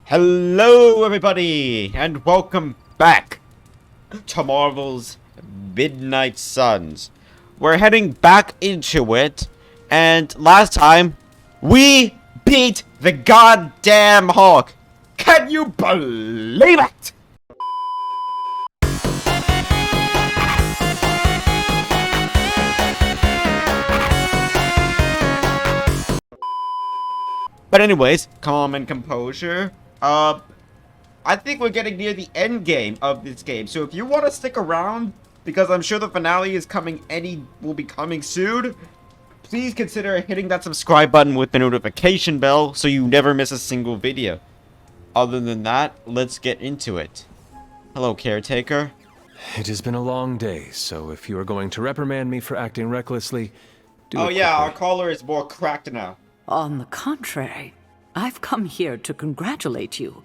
Hello everybody, and welcome back to Marvel's Midnight Suns. We're heading back into it, and last time, we beat the goddamn Hulk. Can you believe it? But anyways, calm and composure. I think we're getting near the end game of this game. So if you want to stick around, because I'm sure the finale is will be coming soon, please consider hitting that subscribe button with the notification bell so you never miss a single video. Other than that, let's get into it. Hello, caretaker. It has been a long day, so if you are going to reprimand me for acting recklessly, do it quickly. Our caller is more cracked now. On the contrary, I've come here to congratulate you.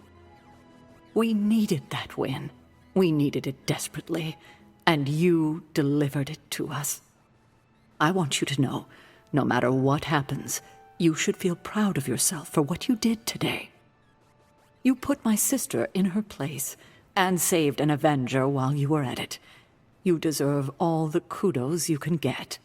We needed that win. We needed it desperately, and you delivered it to us. I want you to know, no matter what happens, you should feel proud of yourself for what you did today. You put my sister in her place and saved an Avenger while you were at it. You deserve all the kudos you can get.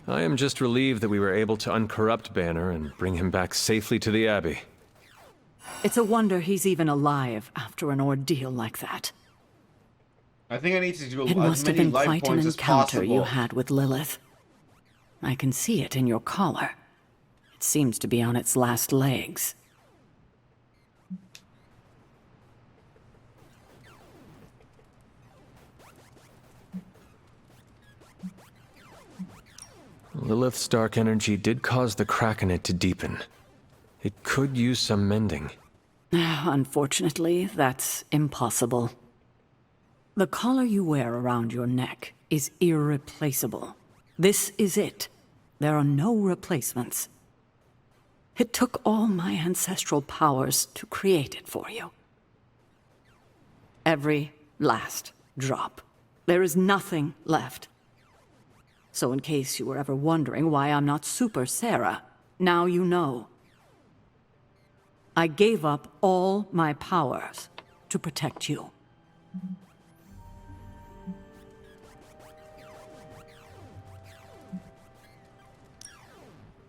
I am just relieved that we were able to uncorrupt Banner and bring him back safely to the Abbey. It's a wonder he's even alive after an ordeal like that. I think I need to do It must have been quite an encounter you possible. had with Lilith. I can see it in your collar. It seems to be on its last legs. Lilith's dark energy did cause the crack in it to deepen. It could use some mending. Unfortunately, that's impossible. The collar you wear around your neck is irreplaceable. This is it. There are no replacements. It took all my ancestral powers to create it for you. Every last drop. There is nothing left. So in case you were ever wondering why I'm not Super Sarah, now you know. I gave up all my powers to protect you.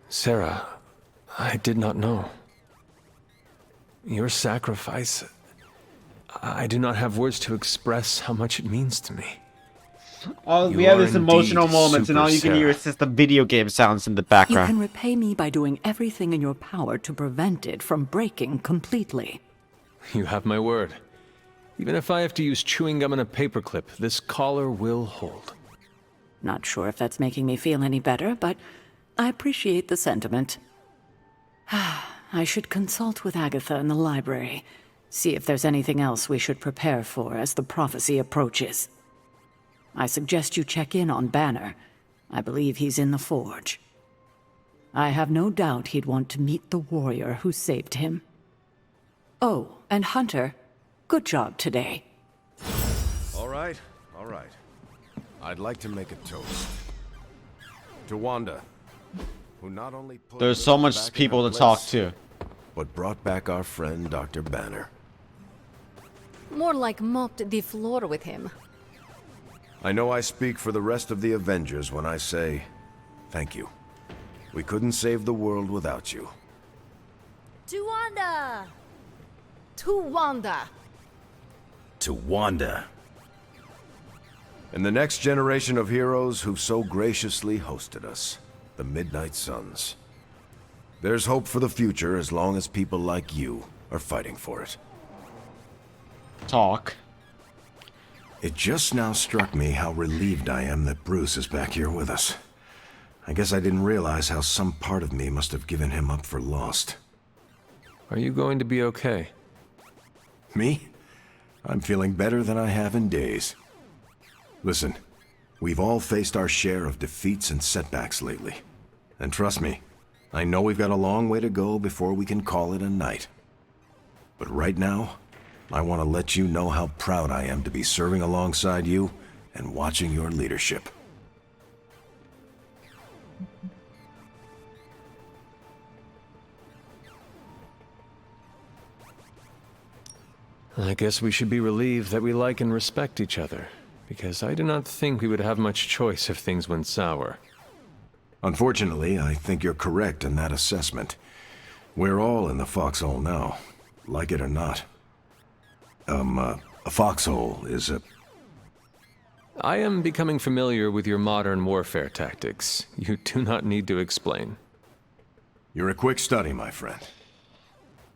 Sarah, I did not know. Your sacrifice... I do not have words to express how much it means to me. We have this emotional moments, and all you can hear is just the video game sounds in the You background. can repay me by doing everything in your power to prevent it from breaking completely. You have my word. Even if I have to use chewing gum and a paperclip, this collar will hold. Not sure if that's making me feel any better, but I appreciate the sentiment. I should consult with Agatha in the library, see if there's anything else we should prepare for as the prophecy approaches. I suggest you check in on Banner. I believe he's in the forge. I have no doubt he'd want to meet the warrior who saved him. Oh, and Hunter, good job today. All right. I'd like to make a toast to Wanda, who not only put There's so us much back in people our to talk place, to. but brought back our friend Dr. Banner. More like mopped the floor with him. I know I speak for the rest of the Avengers when I say thank you. We couldn't save the world without you. To Wanda! To Wanda! To Wanda. And the next generation of heroes who've so graciously hosted us, the Midnight Suns. There's hope for the future as long as people like you are fighting for it. Talk. It just now struck me how relieved I am that Bruce is back here with us. I guess I didn't realize how some part of me must have given him up for lost. Are you going to be okay? Me? I'm feeling better than I have in days. Listen, we've all faced our share of defeats and setbacks lately. And trust me, I know we've got a long way to go before we can call it a night. But right now, I want to let you know how proud I am to be serving alongside you and watching your leadership. I guess we should be relieved that we like and respect each other, because I do not think we would have much choice if things went sour. Unfortunately, I think you're correct in that assessment. We're all in the foxhole now, like it or not. A foxhole is a... I am becoming familiar with your modern warfare tactics. You do not need to explain. You're a quick study, my friend.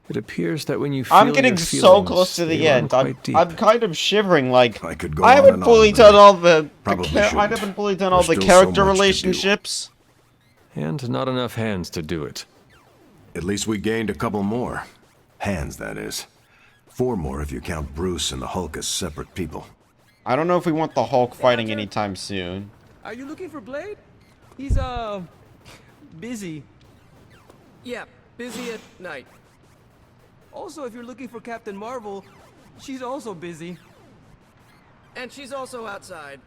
It appears that when you feel I'm getting your so feelings, close to they the run end. quite deep. I'm kind of shivering. Like I could go I on haven't and fully on, done but all the probably I shouldn't. haven't fully done all the There's still so character much to do. relationships. And not enough hands to do it. At least we gained a couple more. Hands, that is. 4 more if you count Bruce and the Hulk as separate people. I don't know if we want the Hulk fighting anytime soon. Are you looking for Blade? He's, busy. Yeah, busy at night. Also, if you're looking for Captain Marvel, she's also busy. And she's also outside.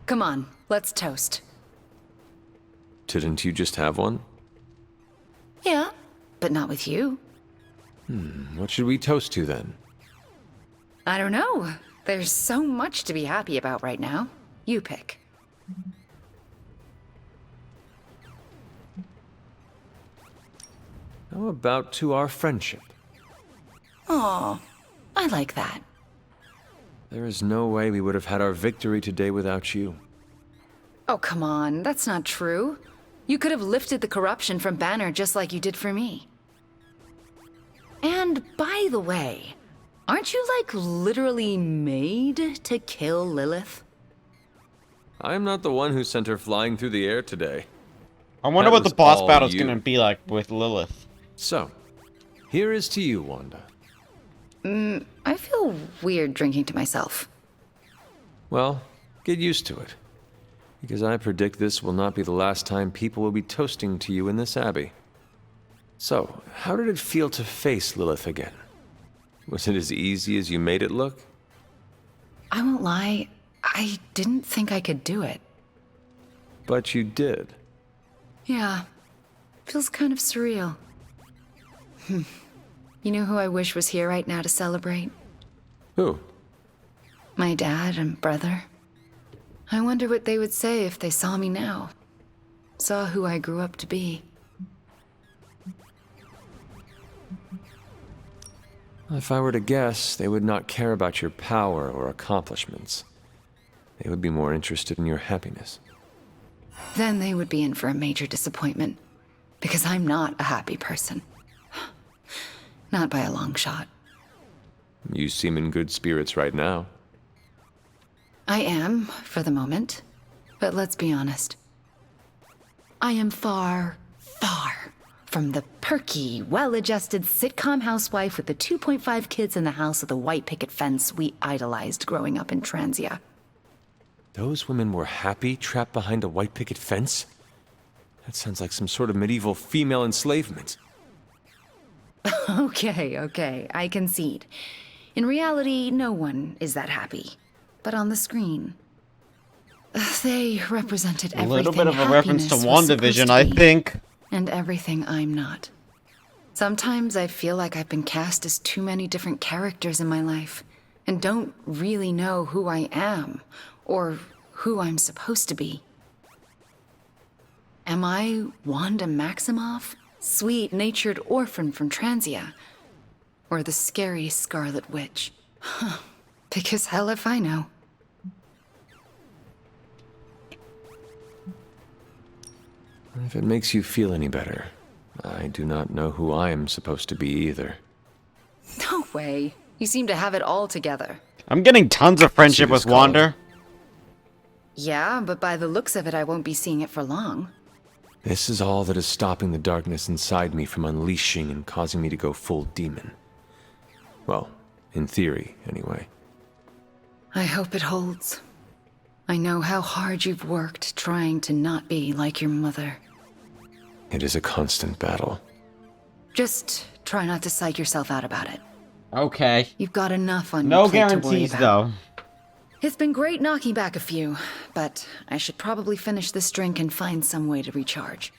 Come on, let's toast. Didn't you just have one? Yeah, but not with you. What should we toast to then? I don't know. There's so much to be happy about right now. You pick. How about to our friendship? Aw, I like that. There is no way we would have had our victory today without you. Oh, come on, that's not true. You could have lifted the corruption from Banner just like you did for me. And by the way, aren't you like literally made to kill Lilith? I am not the one who sent her flying through the air today. I wonder That what the was boss all battle's you. gonna be like with Lilith. So, here is to you, Wanda. I feel weird drinking to myself. Well, get used to it. Because I predict this will not be the last time people will be toasting to you in this abbey. So, how did it feel to face Lilith again? Was it as easy as you made it look? I won't lie, I didn't think I could do it. But you did. Yeah, feels kind of surreal. You know who I wish was here right now to celebrate? Who? My dad and brother. I wonder what they would say if they saw me now. Saw who I grew up to be. If I were to guess, they would not care about your power or accomplishments. They would be more interested in your happiness. Then they would be in for a major disappointment. Because I'm not a happy person. Not by a long shot. You seem in good spirits right now. I am, for the moment. But let's be honest. I am far, far from the perky, well-adjusted sitcom housewife with the 2.5 kids in the house of the white picket fence we idolized growing up in Transia. Those women were happy trapped behind a white picket fence? That sounds like some sort of medieval female enslavement. Okay, I concede. In reality, no one is that happy. But on the screen, they represented A everything little bit of a reference to happiness was WandaVision, supposed to I be, think. and everything I'm not. Sometimes I feel like I've been cast as too many different characters in my life, and don't really know who I am, or who I'm supposed to be. Am I Wanda Maximoff, sweet-natured orphan from Transia? Or the scary Scarlet Witch? Because hell if I know. If it makes you feel any better, I do not know who I am supposed to be either. No way. You seem to have it all together. I'm getting tons of friendship It is with Wanda. Yeah, but by the looks of it, I won't be seeing it for long. This is all that is stopping the darkness inside me from unleashing and causing me to go full demon. Well, in theory, anyway. I hope it holds. I know how hard you've worked trying to not be like your mother. It is a constant battle. Just try not to psych yourself out about it. Okay. You've got enough on No your plate to worry guarantees, about. though. It's been great knocking back a few, but I should probably finish this drink and find some way to recharge.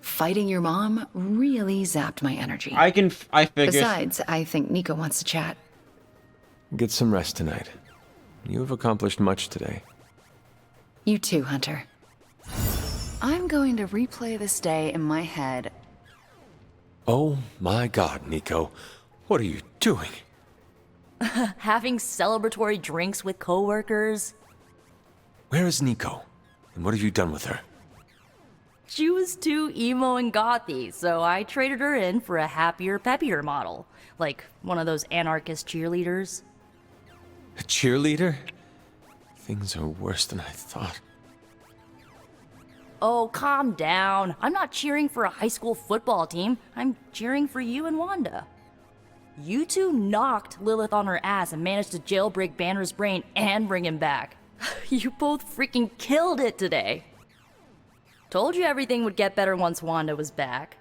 Fighting your mom really zapped my energy. I figured. Besides, I think Nico wants to chat. Get some rest tonight. You have accomplished much today. You too, Hunter. I'm going to replay this day in my head. Oh my god, Nico. What are you doing? Having celebratory drinks with coworkers. Where is Nico? And what have you done with her? She was too emo and gothy, so I traded her in for a happier, peppier model. Like one of those anarchist cheerleaders. A cheerleader? Things are worse than I thought. Oh, calm down. I'm not cheering for a high school football team. I'm cheering for you and Wanda. You two knocked Lilith on her ass and managed to jailbreak Banner's brain and bring him back. You both freaking killed it today. Told you everything would get better once Wanda was back.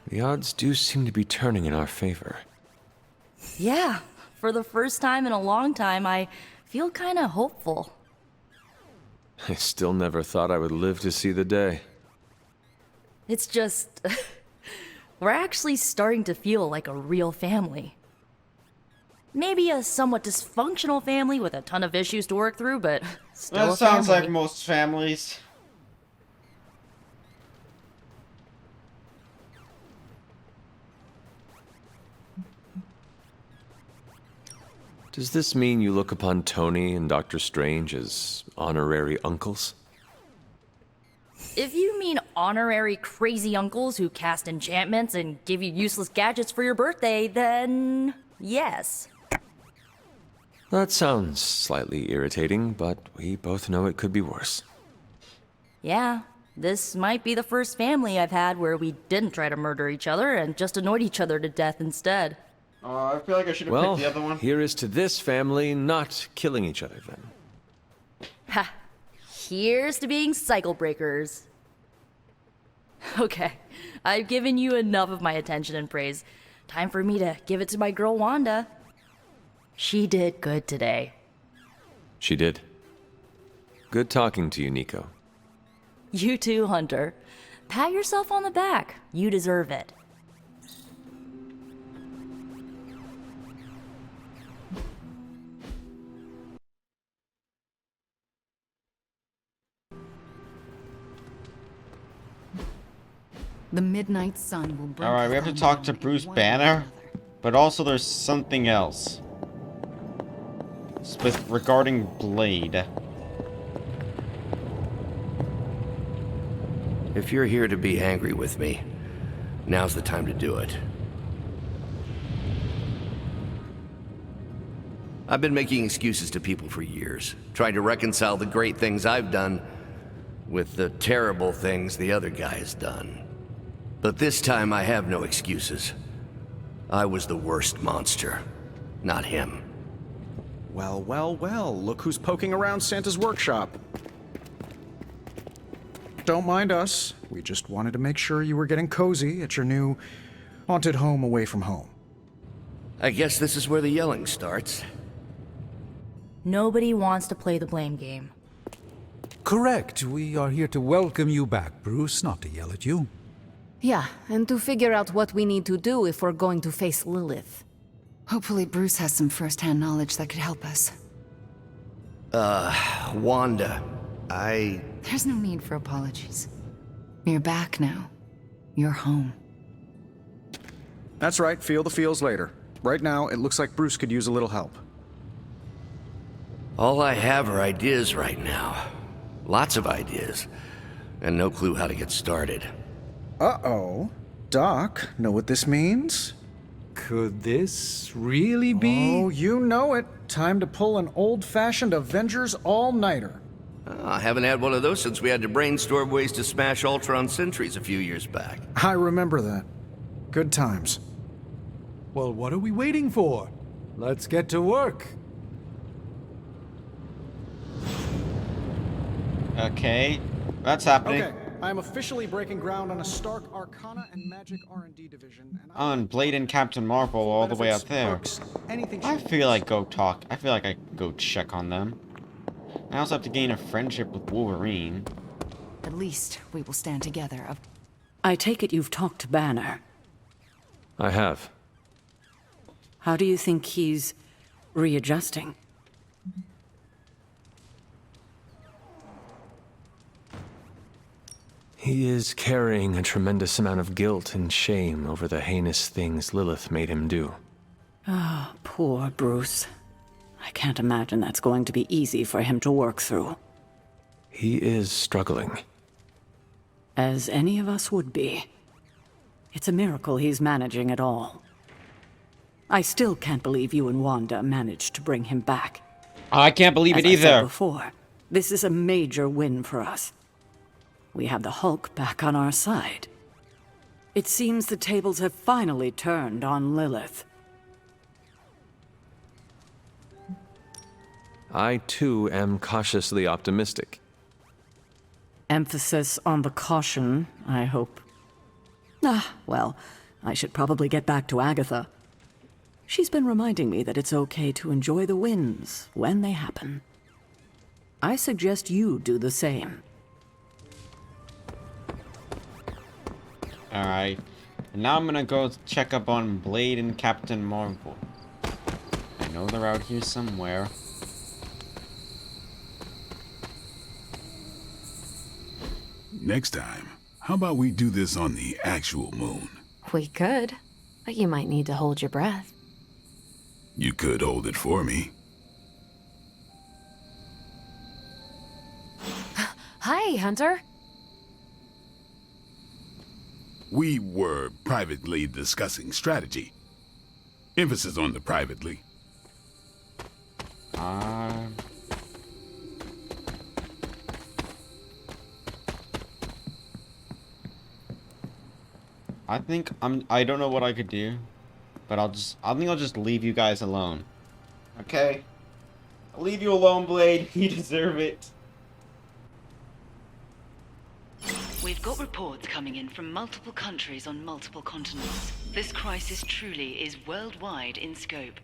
The odds do seem to be turning in our favor. Yeah, for the first time in a long time, I feel kinda hopeful. I still never thought I would live to see the day. It's just... we're actually starting to feel like a real family. Maybe a somewhat dysfunctional family with a ton of issues to work through, but still That sounds like most families. Does this mean you look upon Tony and Doctor Strange as honorary uncles? If you mean honorary crazy uncles who cast enchantments and give you useless gadgets for your birthday, then yes. That sounds slightly irritating, but we both know it could be worse. Yeah, this might be the first family I've had where we didn't try to murder each other and just annoyed each other to death instead. I feel like I should have Well, picked the other one. here is to this family not killing each other then. Ha! Here's to being cycle breakers. Okay, I've given you enough of my attention and praise. Time for me to give it to my girl Wanda. She did good today. She did. Good talking to you, Nico. You too, Hunter. Pat yourself on the back. You deserve it. The midnight sun will break. Alright, we have to talk to Bruce Banner, but also there's something else. Regarding Blade. If you're here to be angry with me, now's the time to do it. I've been making excuses to people for years, trying to reconcile the great things I've done with the terrible things the other guy has done. But this time I have no excuses. I was the worst monster, not him. Well, well, well, look who's poking around Santa's workshop. Don't mind us. We just wanted to make sure you were getting cozy at your new haunted home away from home. I guess this is where the yelling starts. Nobody wants to play the blame game. Correct. We are here to welcome you back, Bruce, not to yell at you. Yeah, and to figure out what we need to do if we're going to face Lilith. Hopefully Bruce has some first-hand knowledge that could help us. Wanda, There's no need for apologies. You're back now. You're home. That's right, feel the feels later. Right now, it looks like Bruce could use a little help. All I have are ideas right now. Lots of ideas. And no clue how to get started. Uh-oh. Doc, know what this means? Could this really be? Oh, you know it. Time to pull an old-fashioned Avengers all-nighter. I haven't had one of those since we had to brainstorm ways to smash Ultron sentries a few years back. I remember that. Good times. Well, what are we waiting for? Let's get to work. Okay, that's happening. Okay, I am officially breaking ground on a Stark Arcana and Magic R&D division. And On Blade and Captain Marvel all the way out there. Anything I feel like I can go check on them. I also have to gain a friendship with Wolverine. At least we will stand together. I take it you've talked to Banner. I have. How do you think he's readjusting? He is carrying a tremendous amount of guilt and shame over the heinous things Lilith made him do. Ah, poor Bruce. I can't imagine that's going to be easy for him to work through. He is struggling. As any of us would be. It's a miracle he's managing it all. I still can't believe you and Wanda managed to bring him back. I can't believe it As I said either. before, this is a major win for us. We have the Hulk back on our side. It seems the tables have finally turned on Lilith. I, too, am cautiously optimistic. Emphasis on the caution, I hope. Ah, well, I should probably get back to Agatha. She's been reminding me that it's okay to enjoy the wins when they happen. I suggest you do the same. Alright. And now I'm gonna go check up on Blade and Captain Marvel. I know they're out here somewhere. Next time, how about we do this on the actual moon? We could, but you might need to hold your breath. You could hold it for me. Hi, Hunter. We were privately discussing strategy. Emphasis on the privately. I think I don't know what I could do, but I think I'll just leave you guys alone. Okay? I'll leave you alone, Blade. You deserve it. We've got reports coming in from multiple countries on multiple continents. This crisis truly is worldwide in scope.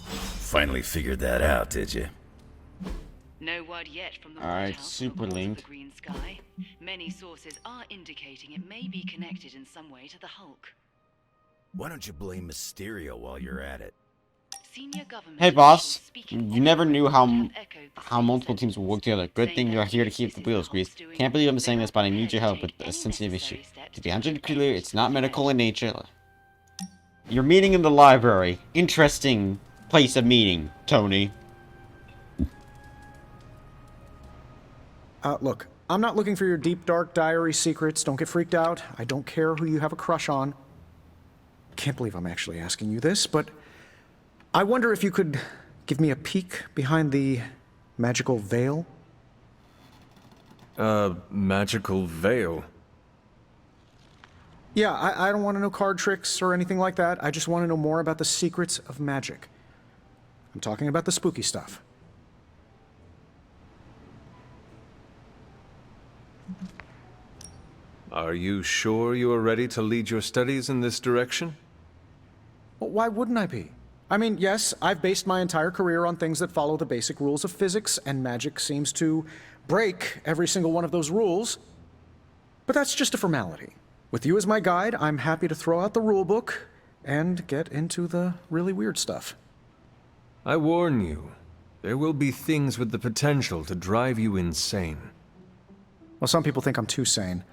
Finally figured that out, did you? No word yet from the Alright, White House Super on the Link. Green Sky. Many sources are indicating it may be connected in some way to the Hulk. Why don't you blame Mysterio while you're at it? Senior government Hey, boss. officials speaking You never knew how have echoed the multiple teams will work together. Good thing you're here to keep the wheels greased. Can't believe I'm saying this, but I need your help with a sensitive issue. To be 100% clear, it's not medical in nature. You're meeting in the library. Interesting place of meeting, Tony. Look, I'm not looking for your deep, dark diary secrets. Don't get freaked out. I don't care who you have a crush on. Can't believe I'm actually asking you this, but I wonder if you could give me a peek behind the magical veil? Magical veil? Yeah, I don't want to know card tricks or anything like that. I just want to know more about the secrets of magic. I'm talking about the spooky stuff. Are you sure you are ready to lead your studies in this direction? Well, why wouldn't I be? I mean, yes, I've based my entire career on things that follow the basic rules of physics, and magic seems to break every single one of those rules. But that's just a formality. With you as my guide, I'm happy to throw out the rulebook and get into the really weird stuff. I warn you, there will be things with the potential to drive you insane. Well, some people think I'm too sane.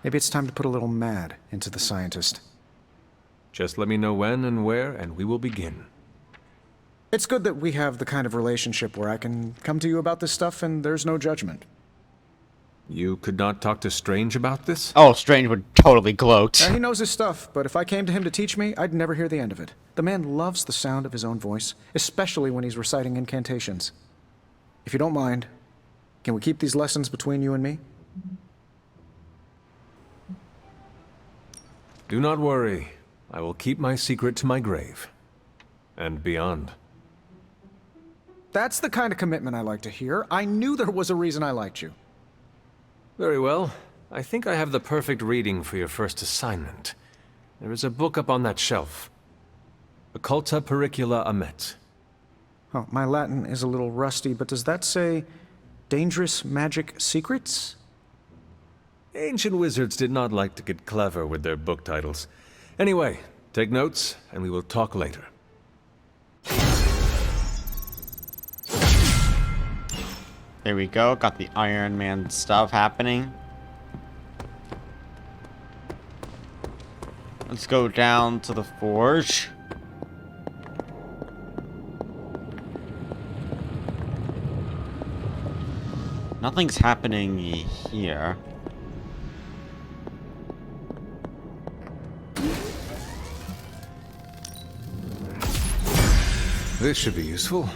Maybe it's time to put a little mad into the scientist. Just let me know when and where, and we will begin. It's good that we have the kind of relationship where I can come to you about this stuff and there's no judgment. You could not talk to Strange about this? Oh, Strange would totally gloat. He knows his stuff, but if I came to him to teach me, I'd never hear the end of it. The man loves the sound of his own voice, especially when he's reciting incantations. If you don't mind, can we keep these lessons between you and me? Do not worry. I will keep my secret to my grave. And beyond. That's the kind of commitment I like to hear. I knew there was a reason I liked you. Very well. I think I have the perfect reading for your first assignment. There is a book up on that shelf. Occulta Pericula Amet. Oh, my Latin is a little rusty, but does that say Dangerous magic secrets? Ancient wizards did not like to get clever with their book titles. Anyway, take notes, and we will talk later. There we go. Got the Iron Man stuff happening. Let's go down to the forge. Nothing's happening here. This should be useful.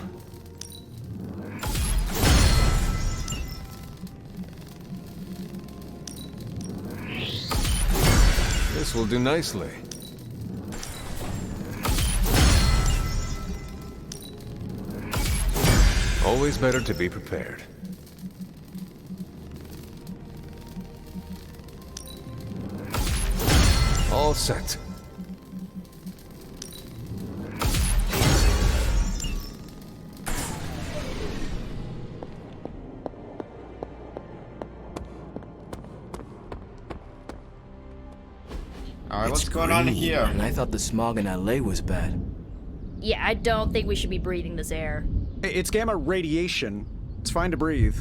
This will do nicely. Always better to be prepared. All set. Alright, what's going on here? And I thought the smog in LA was bad. Yeah, I don't think we should be breathing this air. It's gamma radiation. It's fine to breathe,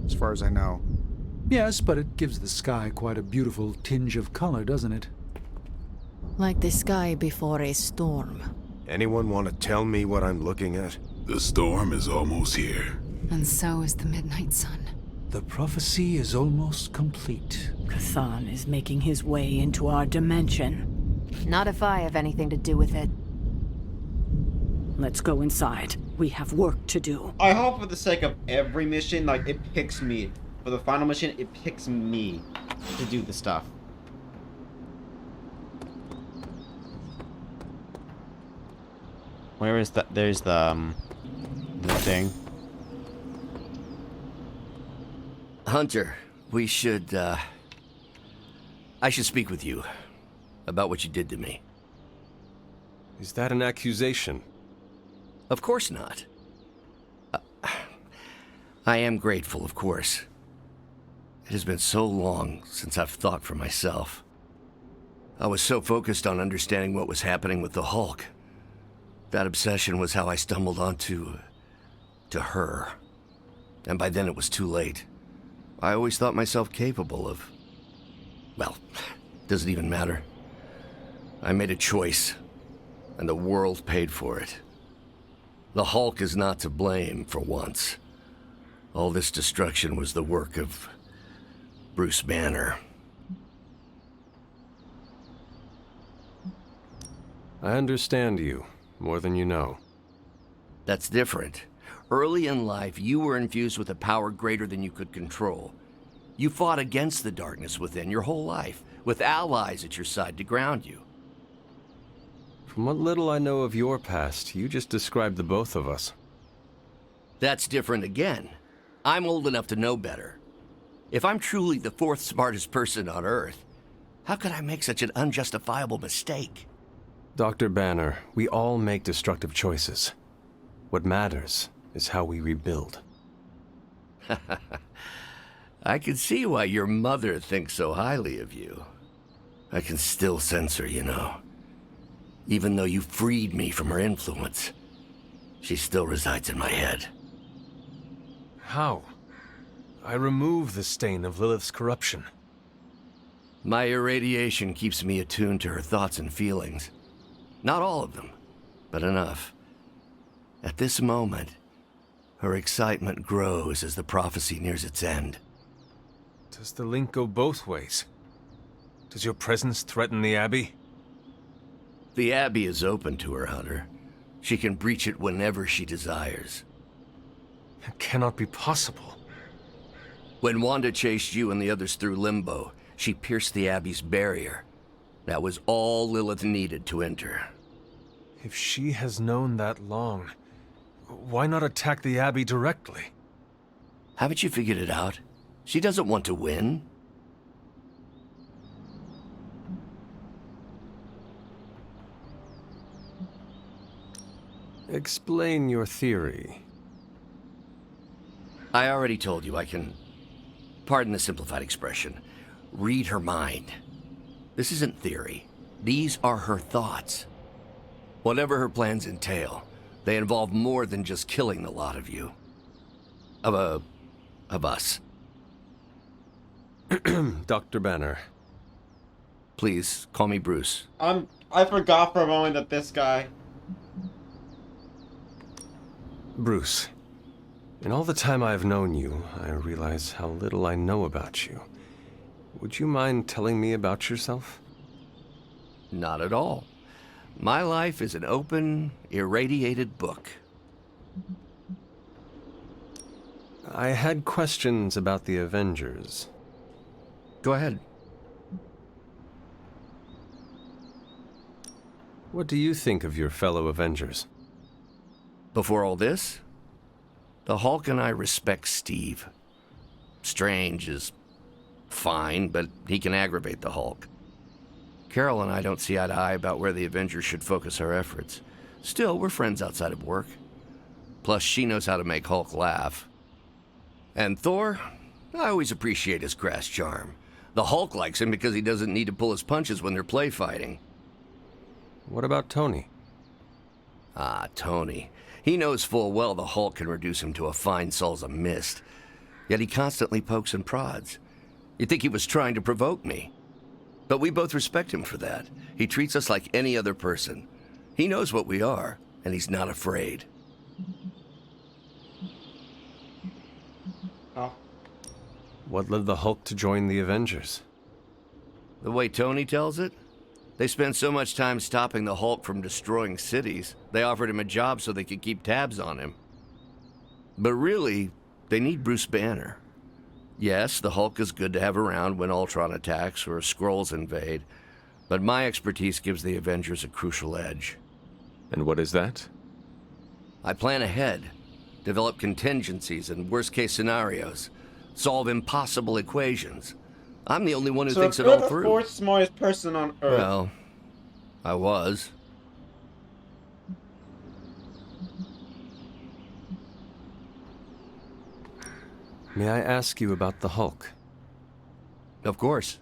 as far as I know. Yes, but it gives the sky quite a beautiful tinge of color, doesn't it? Like the sky before a storm. Anyone want to tell me what I'm looking at? The storm is almost here. And so is the midnight sun. The prophecy is almost complete. Kathan is making his way into our dimension. Not if I have anything to do with it. Let's go inside. We have work to do. I hope for the sake of every mission, like, it picks me. For the final mission, it picks me to do the stuff. Where is that? There's the thing. Hunter, we should, I should speak with you about what you did to me. Is that an accusation? Of course not. I am grateful, of course. It has been so long since I've thought for myself. I was so focused on understanding what was happening with the Hulk. That obsession was how I stumbled onto her. And by then it was too late. I always thought myself capable of... well, doesn't even matter. I made a choice, and the world paid for it. The Hulk is not to blame for once. All this destruction was the work of Bruce Banner. I understand you, more than you know. That's different. Early in life, you were infused with a power greater than you could control. You fought against the darkness within your whole life, with allies at your side to ground you. From what little I know of your past, you just described the both of us. That's different again. I'm old enough to know better. If I'm truly the fourth smartest person on Earth, how could I make such an unjustifiable mistake? Dr. Banner, we all make destructive choices. What matters is how we rebuild. I can see why your mother thinks so highly of you. I can still sense her, you know. Even though you freed me from her influence, she still resides in my head. How? I remove the stain of Lilith's corruption. My irradiation keeps me attuned to her thoughts and feelings. Not all of them, but enough. At this moment, her excitement grows as the prophecy nears its end. Does the link go both ways? Does your presence threaten the Abbey? The Abbey is open to her, Hunter. She can breach it whenever she desires. It cannot be possible. When Wanda chased you and the others through Limbo, she pierced the Abbey's barrier. That was all Lilith needed to enter. If she has known that long, why not attack the Abbey directly? Haven't you figured it out? She doesn't want to win. Explain your theory. I already told you I can, pardon the simplified expression, read her mind. This isn't theory. These are her thoughts. Whatever her plans entail, they involve more than just killing the lot of you. Of us. Dr. Banner. Please, call me Bruce. I forgot for a moment that this guy... Bruce. In all the time I've known you, I realize how little I know about you. Would you mind telling me about yourself? Not at all. My life is an open, irradiated book. I had questions about the Avengers. Go ahead. What do you think of your fellow Avengers? Before all this, the Hulk and I respect Steve. Strange is fine, but he can aggravate the Hulk. Carol and I don't see eye to eye about where the Avengers should focus our efforts. Still, we're friends outside of work. Plus, she knows how to make Hulk laugh. And Thor, I always appreciate his crass charm. The Hulk likes him because he doesn't need to pull his punches when they're play fighting. What about Tony? Ah, Tony. He knows full well the Hulk can reduce him to a fine salsa mist. Yet he constantly pokes and prods. You'd think he was trying to provoke me. But we both respect him for that. He treats us like any other person. He knows what we are, and he's not afraid. Oh. What led the Hulk to join the Avengers? The way Tony tells it, they spent so much time stopping the Hulk from destroying cities, they offered him a job so they could keep tabs on him. But really, they need Bruce Banner. Yes, the Hulk is good to have around when Ultron attacks or Skrulls invade, but my expertise gives the Avengers a crucial edge. And what is that? I plan ahead, develop contingencies and worst-case scenarios, solve impossible equations. I'm the only one who thinks it all through. So you're the fourth smartest person on Earth. Well, I was. May I ask you about the Hulk? Of course.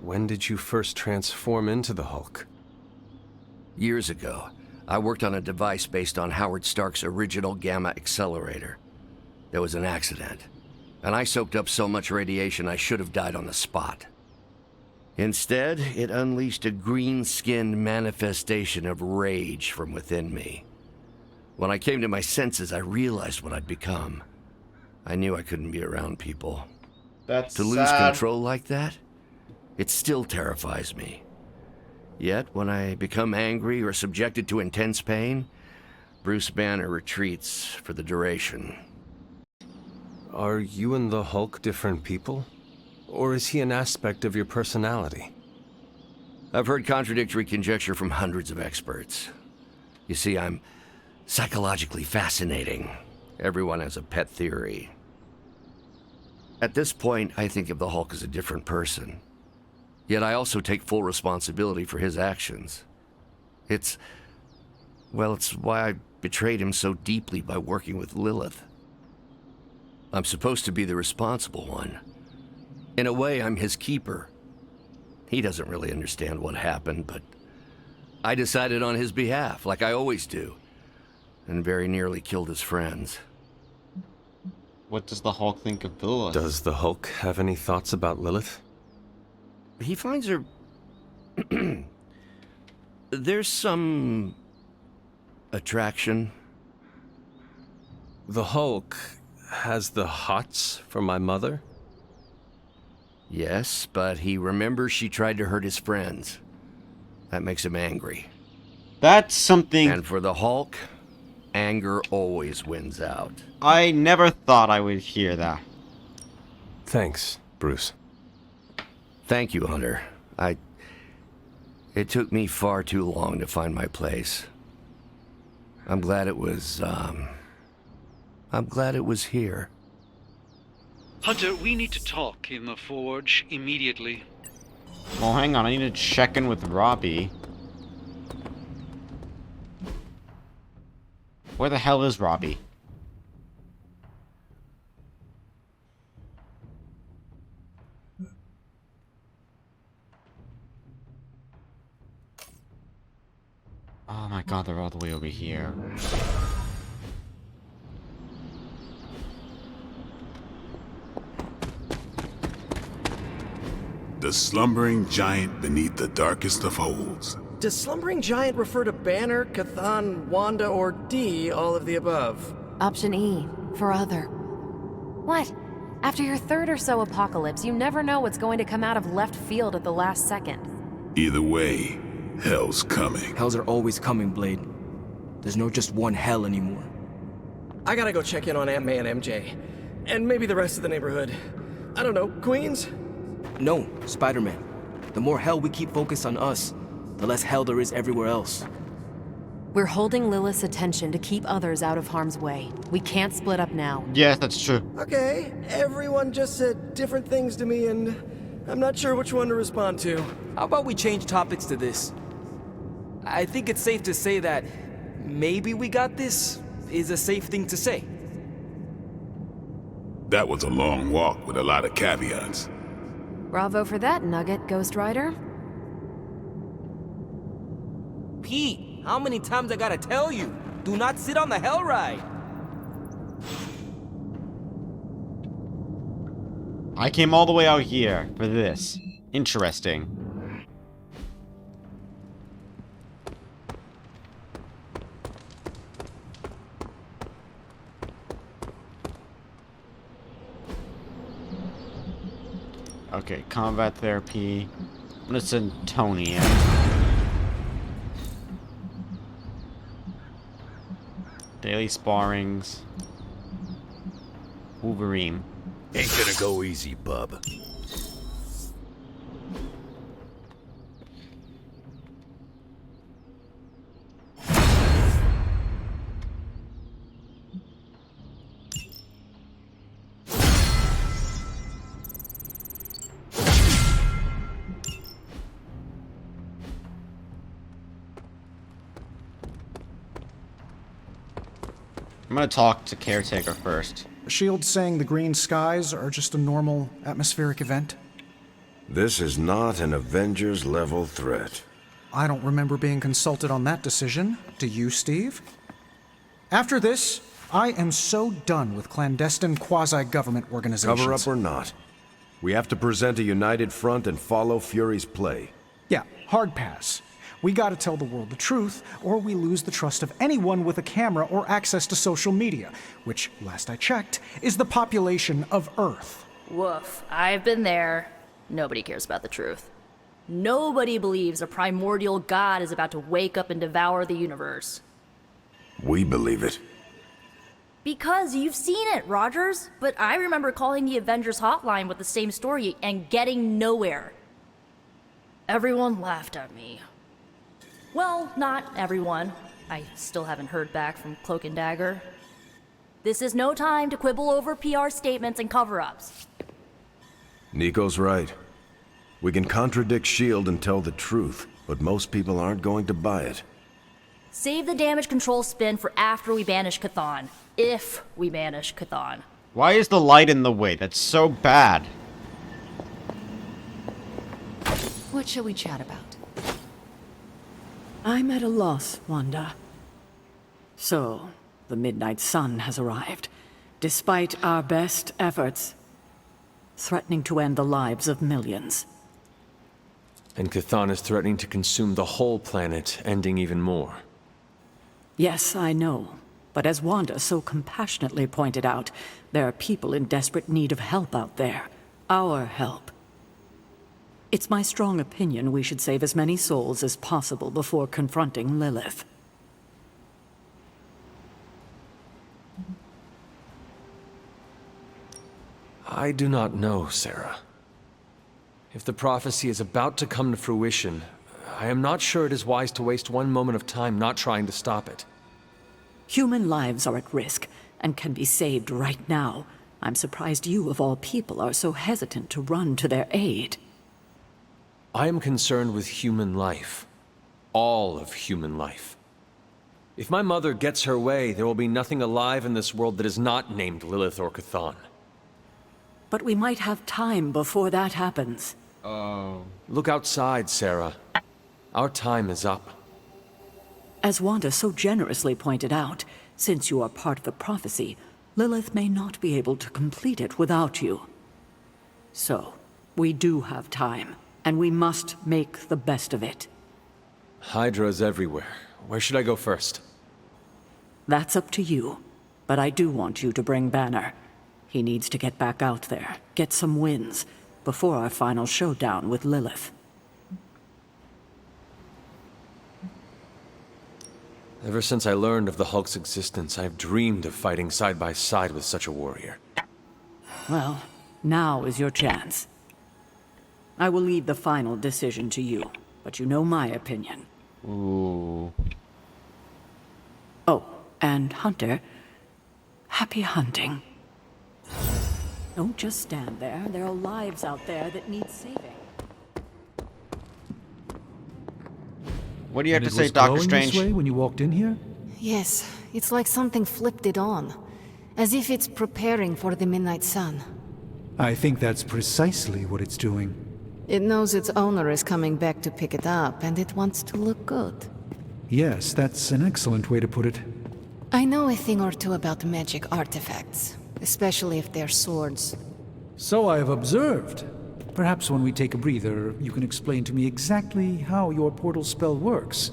When did you first transform into the Hulk? Years ago, I worked on a device based on Howard Stark's original gamma accelerator. There was an accident, and I soaked up so much radiation I should have died on the spot. Instead, it unleashed a green-skinned manifestation of rage from within me. When I came to my senses, I realized what I'd become. I knew I couldn't be around people. That's to lose control like that, it still terrifies me. Yet, when I become angry or subjected to intense pain, Bruce Banner retreats for the duration. Are you and the Hulk different people? Or is he an aspect of your personality? I've heard contradictory conjecture from hundreds of experts. You see, I'm psychologically fascinating. Everyone has a pet theory. At this point, I think of the Hulk as a different person. Yet I also take full responsibility for his actions. It's why I betrayed him so deeply by working with Lilith. I'm supposed to be the responsible one. In a way, I'm his keeper. He doesn't really understand what happened, but I decided on his behalf, like I always do, and very nearly killed his friends. What does the Hulk think of Lilith? Does the Hulk have any thoughts about Lilith? He finds her... There's some... attraction. The Hulk has the hots for my mother? Yes, but he remembers she tried to hurt his friends. That makes him angry. That's something... And for the Hulk, anger always wins out. I never thought I would hear that. Thanks, Bruce. Thank you, Hunter. It took me far too long to find my place. I'm glad it was here. Hunter, we need to talk in the forge immediately. Well, hang on. I need to check in with Robbie. Where the hell is Robbie? Oh my god, they're all the way over here. The slumbering giant beneath the darkest of holes. Does slumbering giant refer to Banner, Chthon, Wanda, or D, all of the above? Option E, for other. What? After your third or so apocalypse, you never know what's going to come out of left field at the last second. Either way, hell's coming. Hells are always coming, Blade. There's no just one hell anymore. I gotta go check in on Aunt May and MJ. And maybe the rest of the neighborhood. I don't know, Queens? No, Spider-Man. The more hell we keep focused on us, the less hell there is everywhere else. We're holding Lilith's attention to keep others out of harm's way. We can't split up now. Yes, that's true. Okay, everyone just said different things to me and I'm not sure which one to respond to. How about we change topics to this? I think it's safe to say that maybe we got this is a safe thing to say. That was a long walk with a lot of caveats. Bravo for that nugget, Ghost Rider. Pete, how many times I gotta tell you? Do not sit on the hell ride. I came all the way out here for this. Interesting. Okay, combat therapy. I'm gonna send Tony in. Daily sparrings. Wolverine. Ain't gonna go easy, bub. I'm gonna talk to Caretaker first. S.H.I.E.L.D. saying the green skies are just a normal atmospheric event? This is not an Avengers level threat. I don't remember being consulted on that decision. Do you, Steve? After this, I am so done with clandestine quasi-government organizations. Cover up or not, we have to present a united front and follow Fury's play. Yeah, hard pass. We gotta tell the world the truth, or we lose the trust of anyone with a camera or access to social media, which, last I checked, is the population of Earth. Woof. I've been there. Nobody cares about the truth. Nobody believes a primordial god is about to wake up and devour the universe. We believe it. Because you've seen it, Rogers. But I remember calling the Avengers hotline with the same story and getting nowhere. Everyone laughed at me. Well, not everyone. I still haven't heard back from Cloak and Dagger. This is no time to quibble over PR statements and cover-ups. Nico's right. We can contradict S.H.I.E.L.D. and tell the truth, but most people aren't going to buy it. Save the damage control spin for after we banish Chthon. If we banish Chthon. Why is the light in the way? That's so bad. What shall we chat about? I'm at a loss, Wanda. So, the Midnight Sun has arrived, despite our best efforts, threatening to end the lives of millions. And Chthon is threatening to consume the whole planet, ending even more. Yes, I know. But as Wanda so compassionately pointed out, there are people in desperate need of help out there. Our help. It's my strong opinion we should save as many souls as possible before confronting Lilith. I do not know, Sarah. If the prophecy is about to come to fruition, I am not sure it is wise to waste one moment of time not trying to stop it. Human lives are at risk, and can be saved right now. I'm surprised you, of all people, are so hesitant to run to their aid. I am concerned with human life. All of human life. If my mother gets her way, there will be nothing alive in this world that is not named Lilith or Chthon. But we might have time before that happens. Oh. Look outside, Sarah. Our time is up. As Wanda so generously pointed out, since you are part of the prophecy, Lilith may not be able to complete it without you. So, we do have time, and we must make the best of it. Hydra's everywhere. Where should I go first? That's up to you, but I do want you to bring Banner. He needs to get back out there, get some wins, before our final showdown with Lilith. Ever since I learned of the Hulk's existence, I've dreamed of fighting side by side with such a warrior. Well, now is your chance. I will leave the final decision to you, but you know my opinion. Ooh. Oh, and Hunter, happy hunting. Don't just stand there. There are lives out there that need saving. What do you have And to it say, was Doctor glowing Strange? this way when you walked in here? Yes, it's like something flipped it on. As if it's preparing for the midnight sun. I think that's precisely what it's doing. It knows its owner is coming back to pick it up, and it wants to look good. Yes, that's an excellent way to put it. I know a thing or two about magic artifacts, especially if they're swords. So I have observed. Perhaps when we take a breather, you can explain to me exactly how your portal spell works.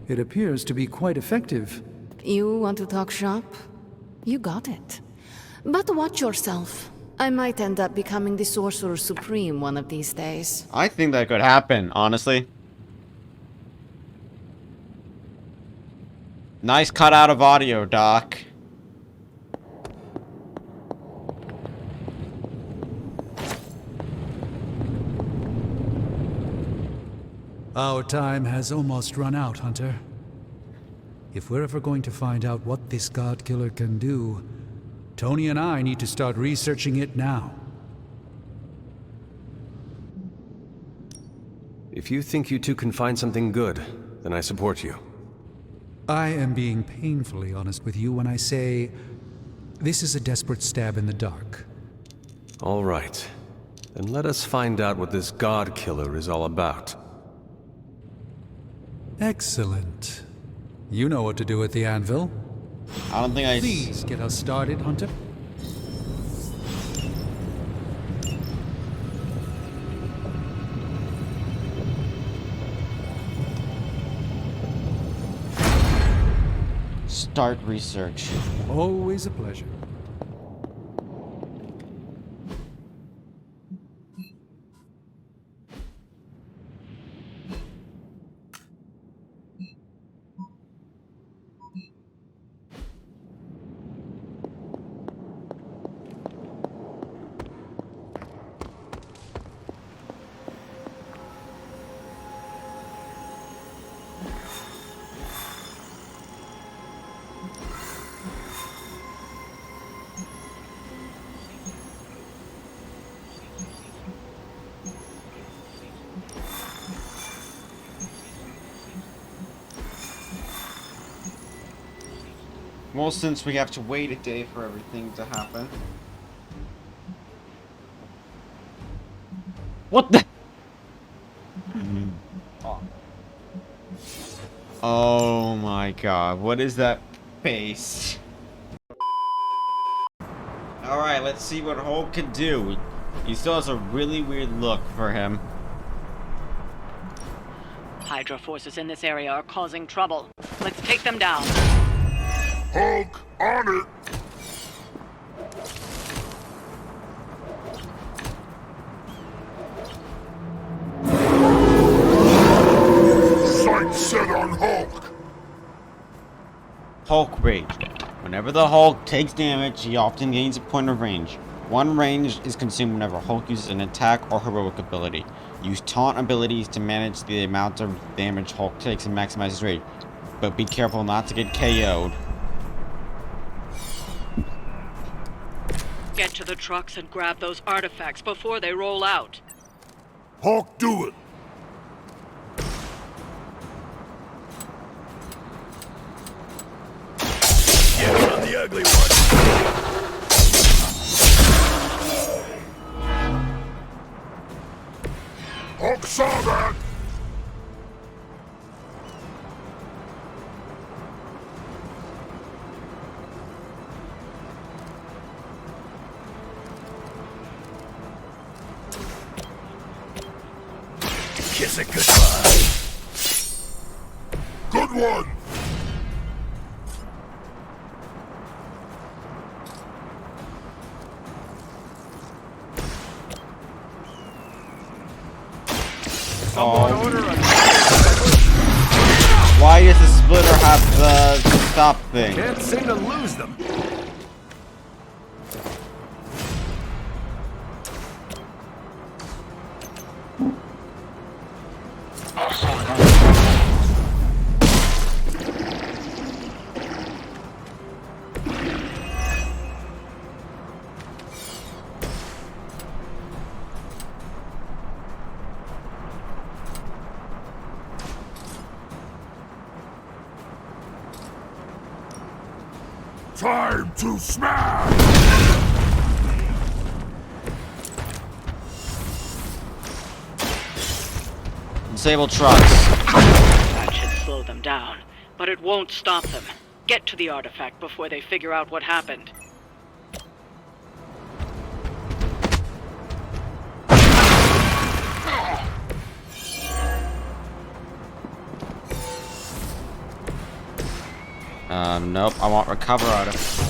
It appears to be quite effective. You want to talk shop? You got it. But watch yourself. I might end up becoming the Sorcerer Supreme one of these days. I think that could happen, honestly. Nice cutout of audio, Doc. Our time has almost run out, Hunter. If we're ever going to find out what this God Killer can do, Tony and I need to start researching it now. If you think you two can find something good, then I support you. I am being painfully honest with you when I say this is a desperate stab in the dark. All right. Then let us find out what this God Killer is all about. Excellent. You know what to do at the anvil. I don't think I... Please get us started, Hunter. Start research. Always a pleasure. Well, since we have to wait a day for everything to happen. What the? Oh my god, what is that face? Alright, let's see what Hulk can do. He still has a really weird look for him. Hydra forces in this area are causing trouble. Let's take them down. Hulk, on it! Sight set on Hulk! Hulk Rage. Whenever the Hulk takes damage, he often gains a point of range. One range is consumed whenever Hulk uses an attack or heroic ability. Use taunt abilities to manage the amount of damage Hulk takes and maximize his rage. But be careful not to get KO'd. Get to the trucks and grab those artifacts before they roll out. Hulk, do it! ugly one. Hulk saw that! Kiss it goodbye. Good one! Why does the splitter have the stop thing? Can't seem to lose them. Time to smash! Disable trucks. That should slow them down, but it won't stop them. Get to the artifact before they figure out what happened. Nope, I want recover artifact.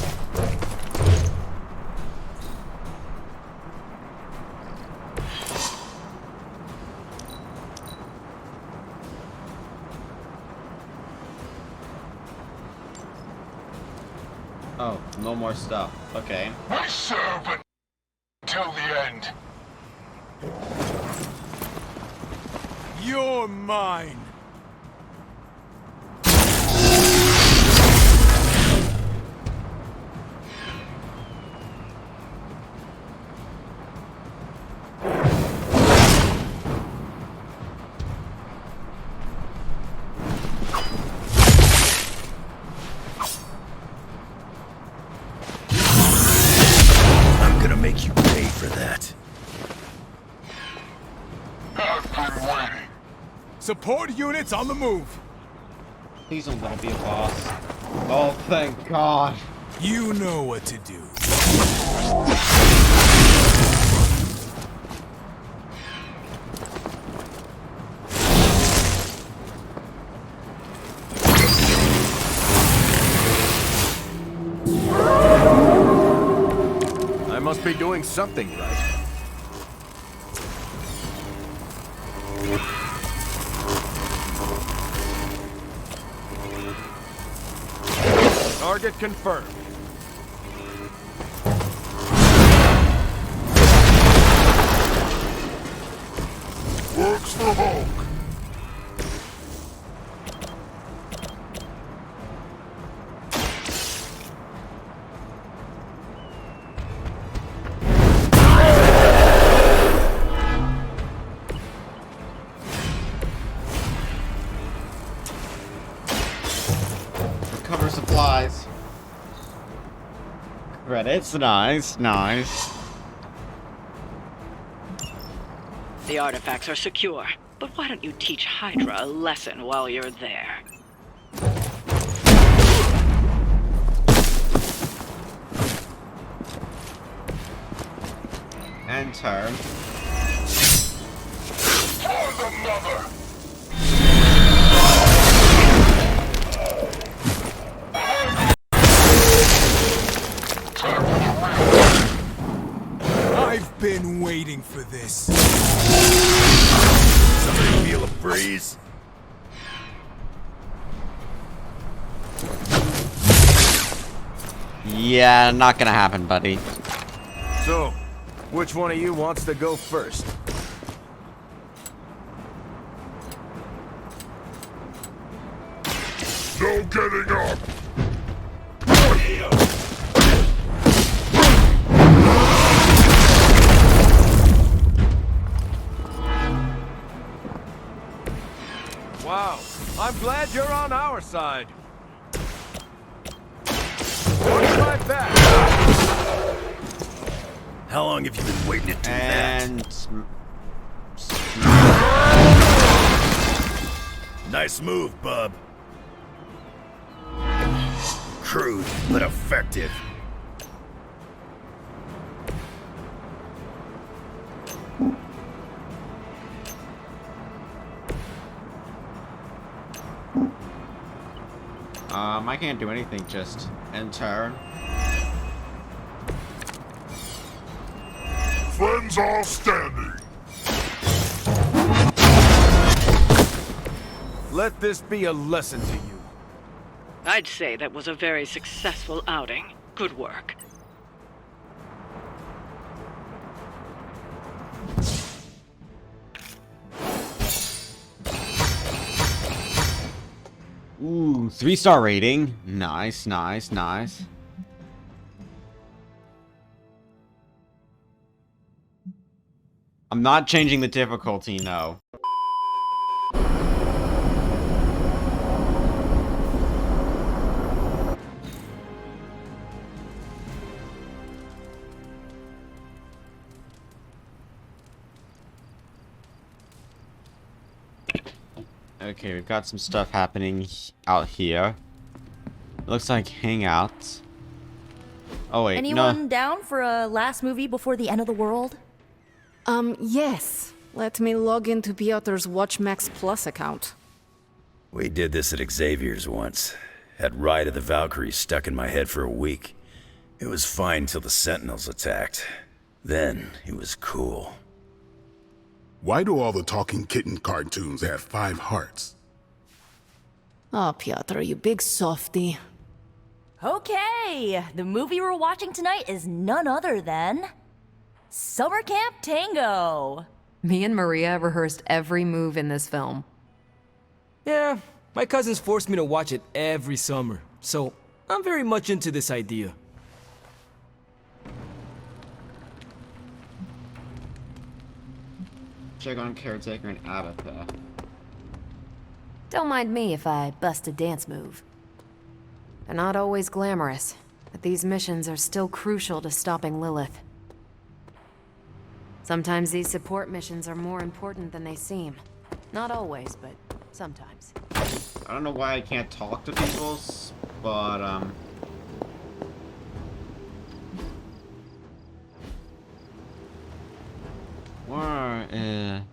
Oh, no more stuff. Okay. We serve until the end. You're mine. Make you pay for that. I've been waiting. Support units on the move. Please don't let it be a boss. Oh, thank God. You know what to do. I must be doing something right. Target confirmed. Works for Hulk. Cover supplies. Credits, nice, nice. The artifacts are secure, but why don't you teach Hydra a lesson while you're there? Enter. For the mother! I've been waiting for this. Somebody feel a breeze? Yeah, not gonna happen, buddy. So, which one of you wants to go first? No getting up! Wow, I'm glad you're on our side. Watch my How long have you been waiting to do that? Nice move, bub. Crude, but effective. I can't do anything, just enter. Friends all standing. Let this be a lesson to you. I'd say that was a very successful outing. Good work. Ooh, 3-star rating. Nice, nice, nice. I'm not changing the difficulty, no. Okay, we've got some stuff happening out here. Looks like hangouts. Oh wait, Anyone down for a last movie before the end of the world? Yes. Let me log into Piotr's WatchMax Plus account. We did this at Xavier's once. Had Ride of the Valkyries stuck in my head for a week. It was fine till the Sentinels attacked. Then it was cool. Why do all the talking kitten cartoons have 5 hearts? Oh, Piotr, you big softy. Okay, the movie we're watching tonight is none other than Summer Camp Tango. Me and Maria rehearsed every move in this film. Yeah, my cousins forced me to watch it every summer, so I'm very much into this idea. Check on caretaker and Agatha. Don't mind me if I bust a dance move. They're not always glamorous, but these missions are still crucial to stopping Lilith. Sometimes these support missions are more important than they seem. Not always, but sometimes. I don't know why I can't talk to people, but where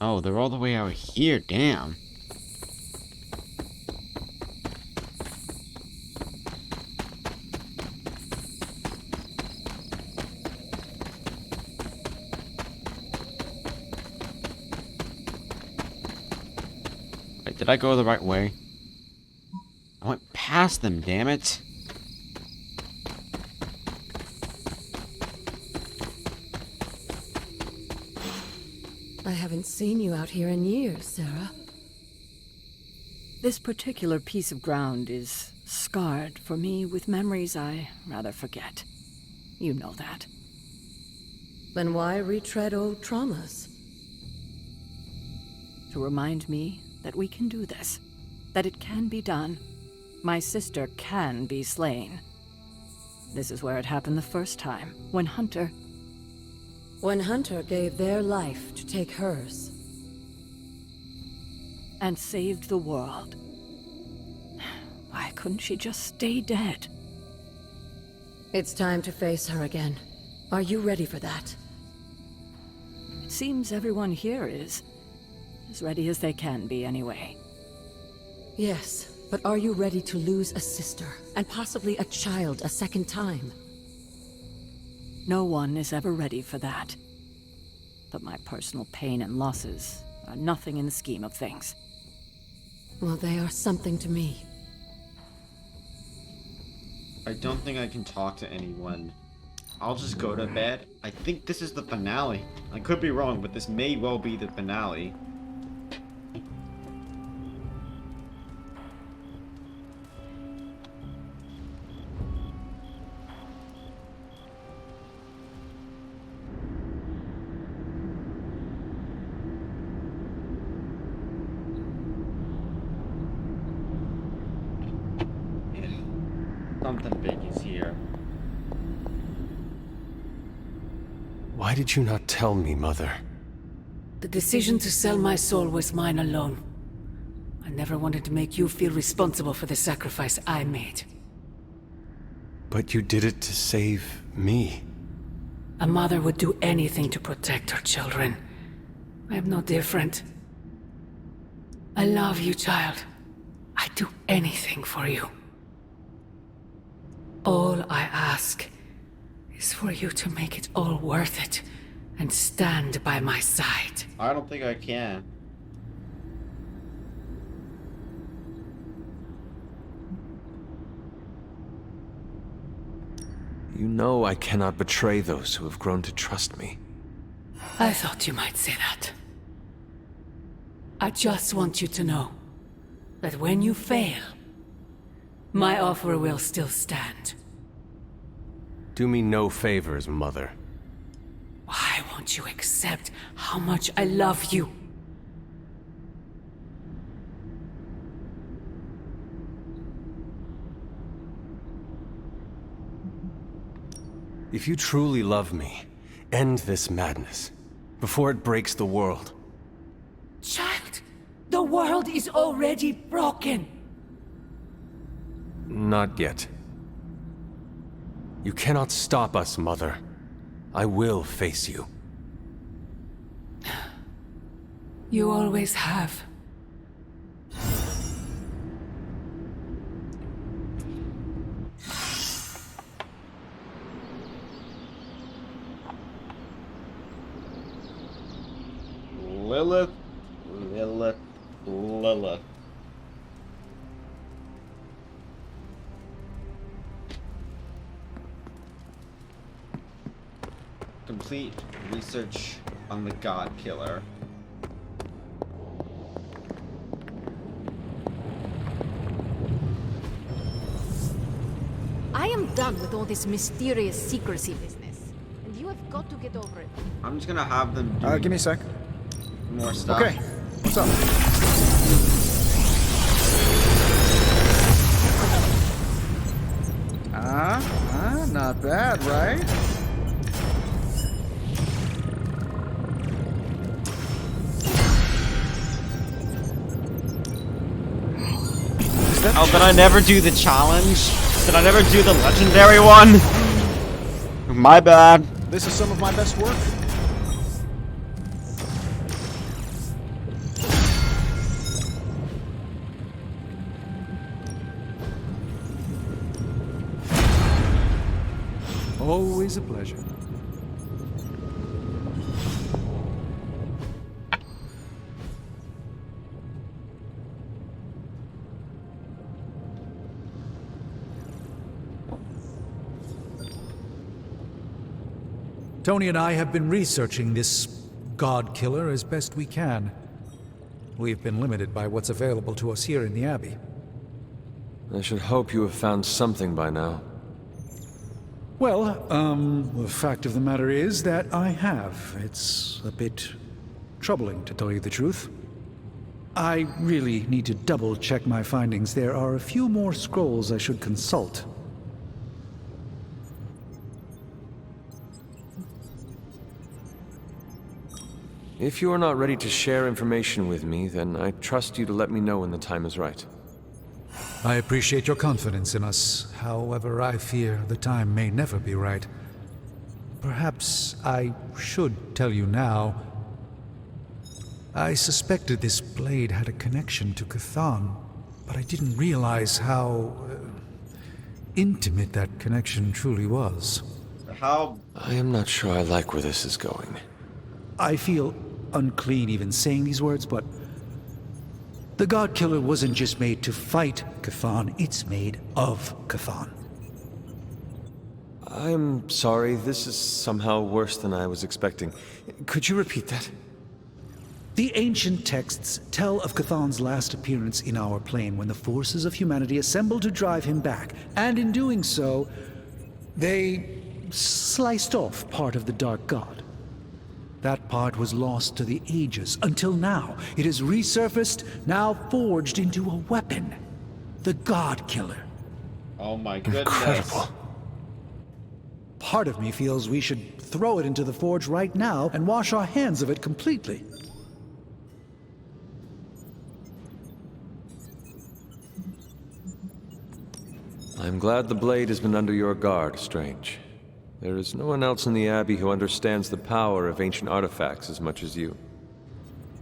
Oh, they're all the way out here, damn. Wait, did I go the right way? I went past them, damn it. I haven't seen you out here in years, Sarah. This particular piece of ground is scarred for me with memories I rather forget. You know that. Then why retread old traumas? To remind me that we can do this. That it can be done. My sister can be slain. This is where it happened the first time, when Hunter gave their life to take hers. And saved the world. Why couldn't she just stay dead? It's time to face her again. Are you ready for that? It seems everyone here is. As ready as they can be, anyway. Yes, but are you ready to lose a sister, and possibly a child a second time? No one is ever ready for that. But my personal pain and losses are nothing in the scheme of things. Well, they are something to me. I don't think I can talk to anyone. I'll just go to bed. I think this is the finale. I could be wrong, but this may well be the finale. Something big is here. Why did you not tell me, Mother? The decision to sell my soul was mine alone. I never wanted to make you feel responsible for the sacrifice I made. But you did it to save me. A mother would do anything to protect her children. I am no different. I love you, child. I'd do anything for you. All I ask is for you to make it all worth it and stand by my side. I don't think I can. You know I cannot betray those who have grown to trust me. I thought you might say that. I just want you to know that when you fail, my offer will still stand. Do me no favors, Mother. Why won't you accept how much I love you? If you truly love me, end this madness before it breaks the world. Child, the world is already broken. Not yet. You cannot stop us, Mother. I will face you. You always have. Lilith. Complete research on the God Killer. I am done with all this mysterious secrecy business, and you have got to get over it. I'm just gonna have them do give me a sec. more stuff. Okay, what's up? Not bad, right? Oh, did I never do the challenge? Did I never do the legendary one? My bad. This is some of my best work. Always a pleasure. Tony and I have been researching this God Killer as best we can. We've been limited by what's available to us here in the Abbey. I should hope you have found something by now. Well, the fact of the matter is that I have. It's a bit troubling, to tell you the truth. I really need to double-check my findings. There are a few more scrolls I should consult. If you are not ready to share information with me, then I trust you to let me know when the time is right. I appreciate your confidence in us. However, I fear the time may never be right. Perhaps I should tell you now. I suspected this blade had a connection to Cthon, but I didn't realize how intimate that connection truly was. How? I am not sure I like where this is going. I feel unclean even saying these words, but the God Killer wasn't just made to fight Cthon, it's made of Cthon. I'm sorry, this is somehow worse than I was expecting. Could you repeat that? The ancient texts tell of Cthon's last appearance in our plane when the forces of humanity assembled to drive him back, and in doing so, they sliced off part of the Dark God. That part was lost to the ages, until now. It has resurfaced, now forged into a weapon. The God Killer. Oh my goodness. Incredible. Part of me feels we should throw it into the forge right now and wash our hands of it completely. I'm glad the blade has been under your guard, Strange. There is no one else in the Abbey who understands the power of ancient artifacts as much as you.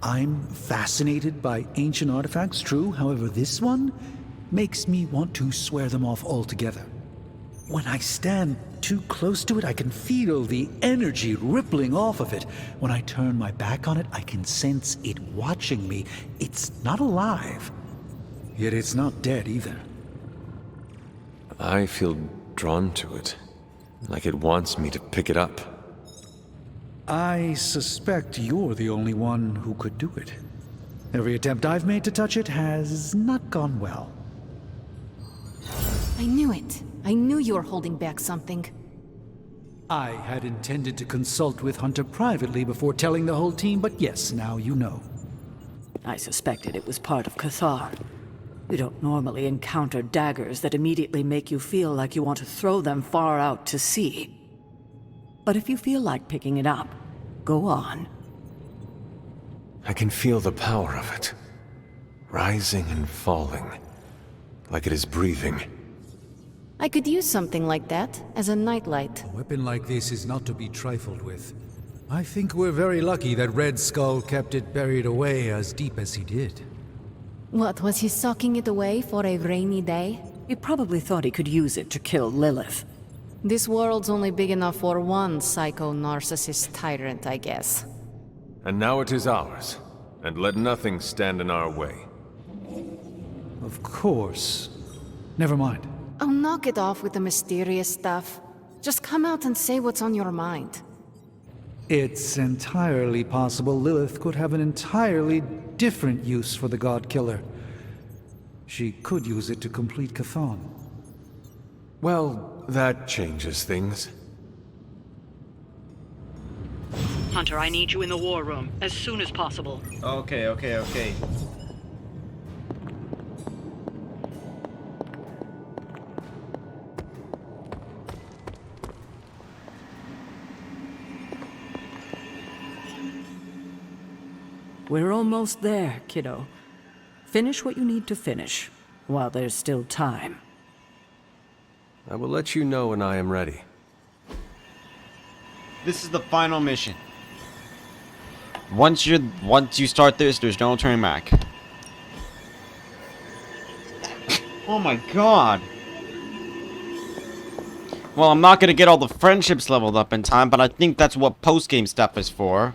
I'm fascinated by ancient artifacts, true. However, this one makes me want to swear them off altogether. When I stand too close to it, I can feel the energy rippling off of it. When I turn my back on it, I can sense it watching me. It's not alive, yet it's not dead either. I feel drawn to it, like it wants me to pick it up. I suspect you're the only one who could do it. Every attempt I've made to touch it has not gone well. I knew it. I knew you were holding back something. I had intended to consult with Hunter privately before telling the whole team, but yes, now you know. I suspected it was part of Cathar. You don't normally encounter daggers that immediately make you feel like you want to throw them far out to sea. But if you feel like picking it up, go on. I can feel the power of it, rising and falling, like it is breathing. I could use something like that as a nightlight. A weapon like this is not to be trifled with. I think we're very lucky that Red Skull kept it buried away as deep as he did. What, was he socking it away for a rainy day? He probably thought he could use it to kill Lilith. This world's only big enough for one psycho-narcissist tyrant, I guess. And now it is ours, and let nothing stand in our way. Of course. Never mind. Oh, knock it off with the mysterious stuff. Just come out and say what's on your mind. It's entirely possible Lilith could have an entirely different use for the God Killer. She could use it to complete Chthon. Well, that changes things. Hunter, I need you in the war room as soon as possible. Okay. We're almost there, kiddo. Finish what you need to finish, while there's still time. I will let you know when I am ready. This is the final mission. Once you start this, there's no turning back. Oh my god. Well, I'm not gonna get all the friendships leveled up in time, but I think that's what post-game stuff is for.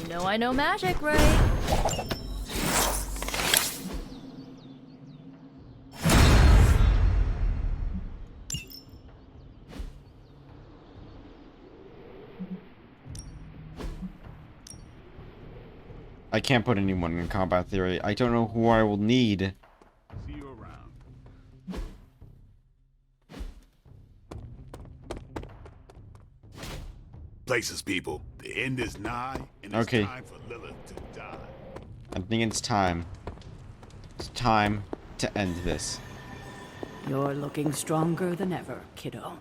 You know I know magic, right? I can't put anyone in combat theory. I don't know who I will need. See you around. Places, people. The end is nigh, and it's Okay. time for Lilith to die. I think it's time. It's time to end this. You're looking stronger than ever, kiddo.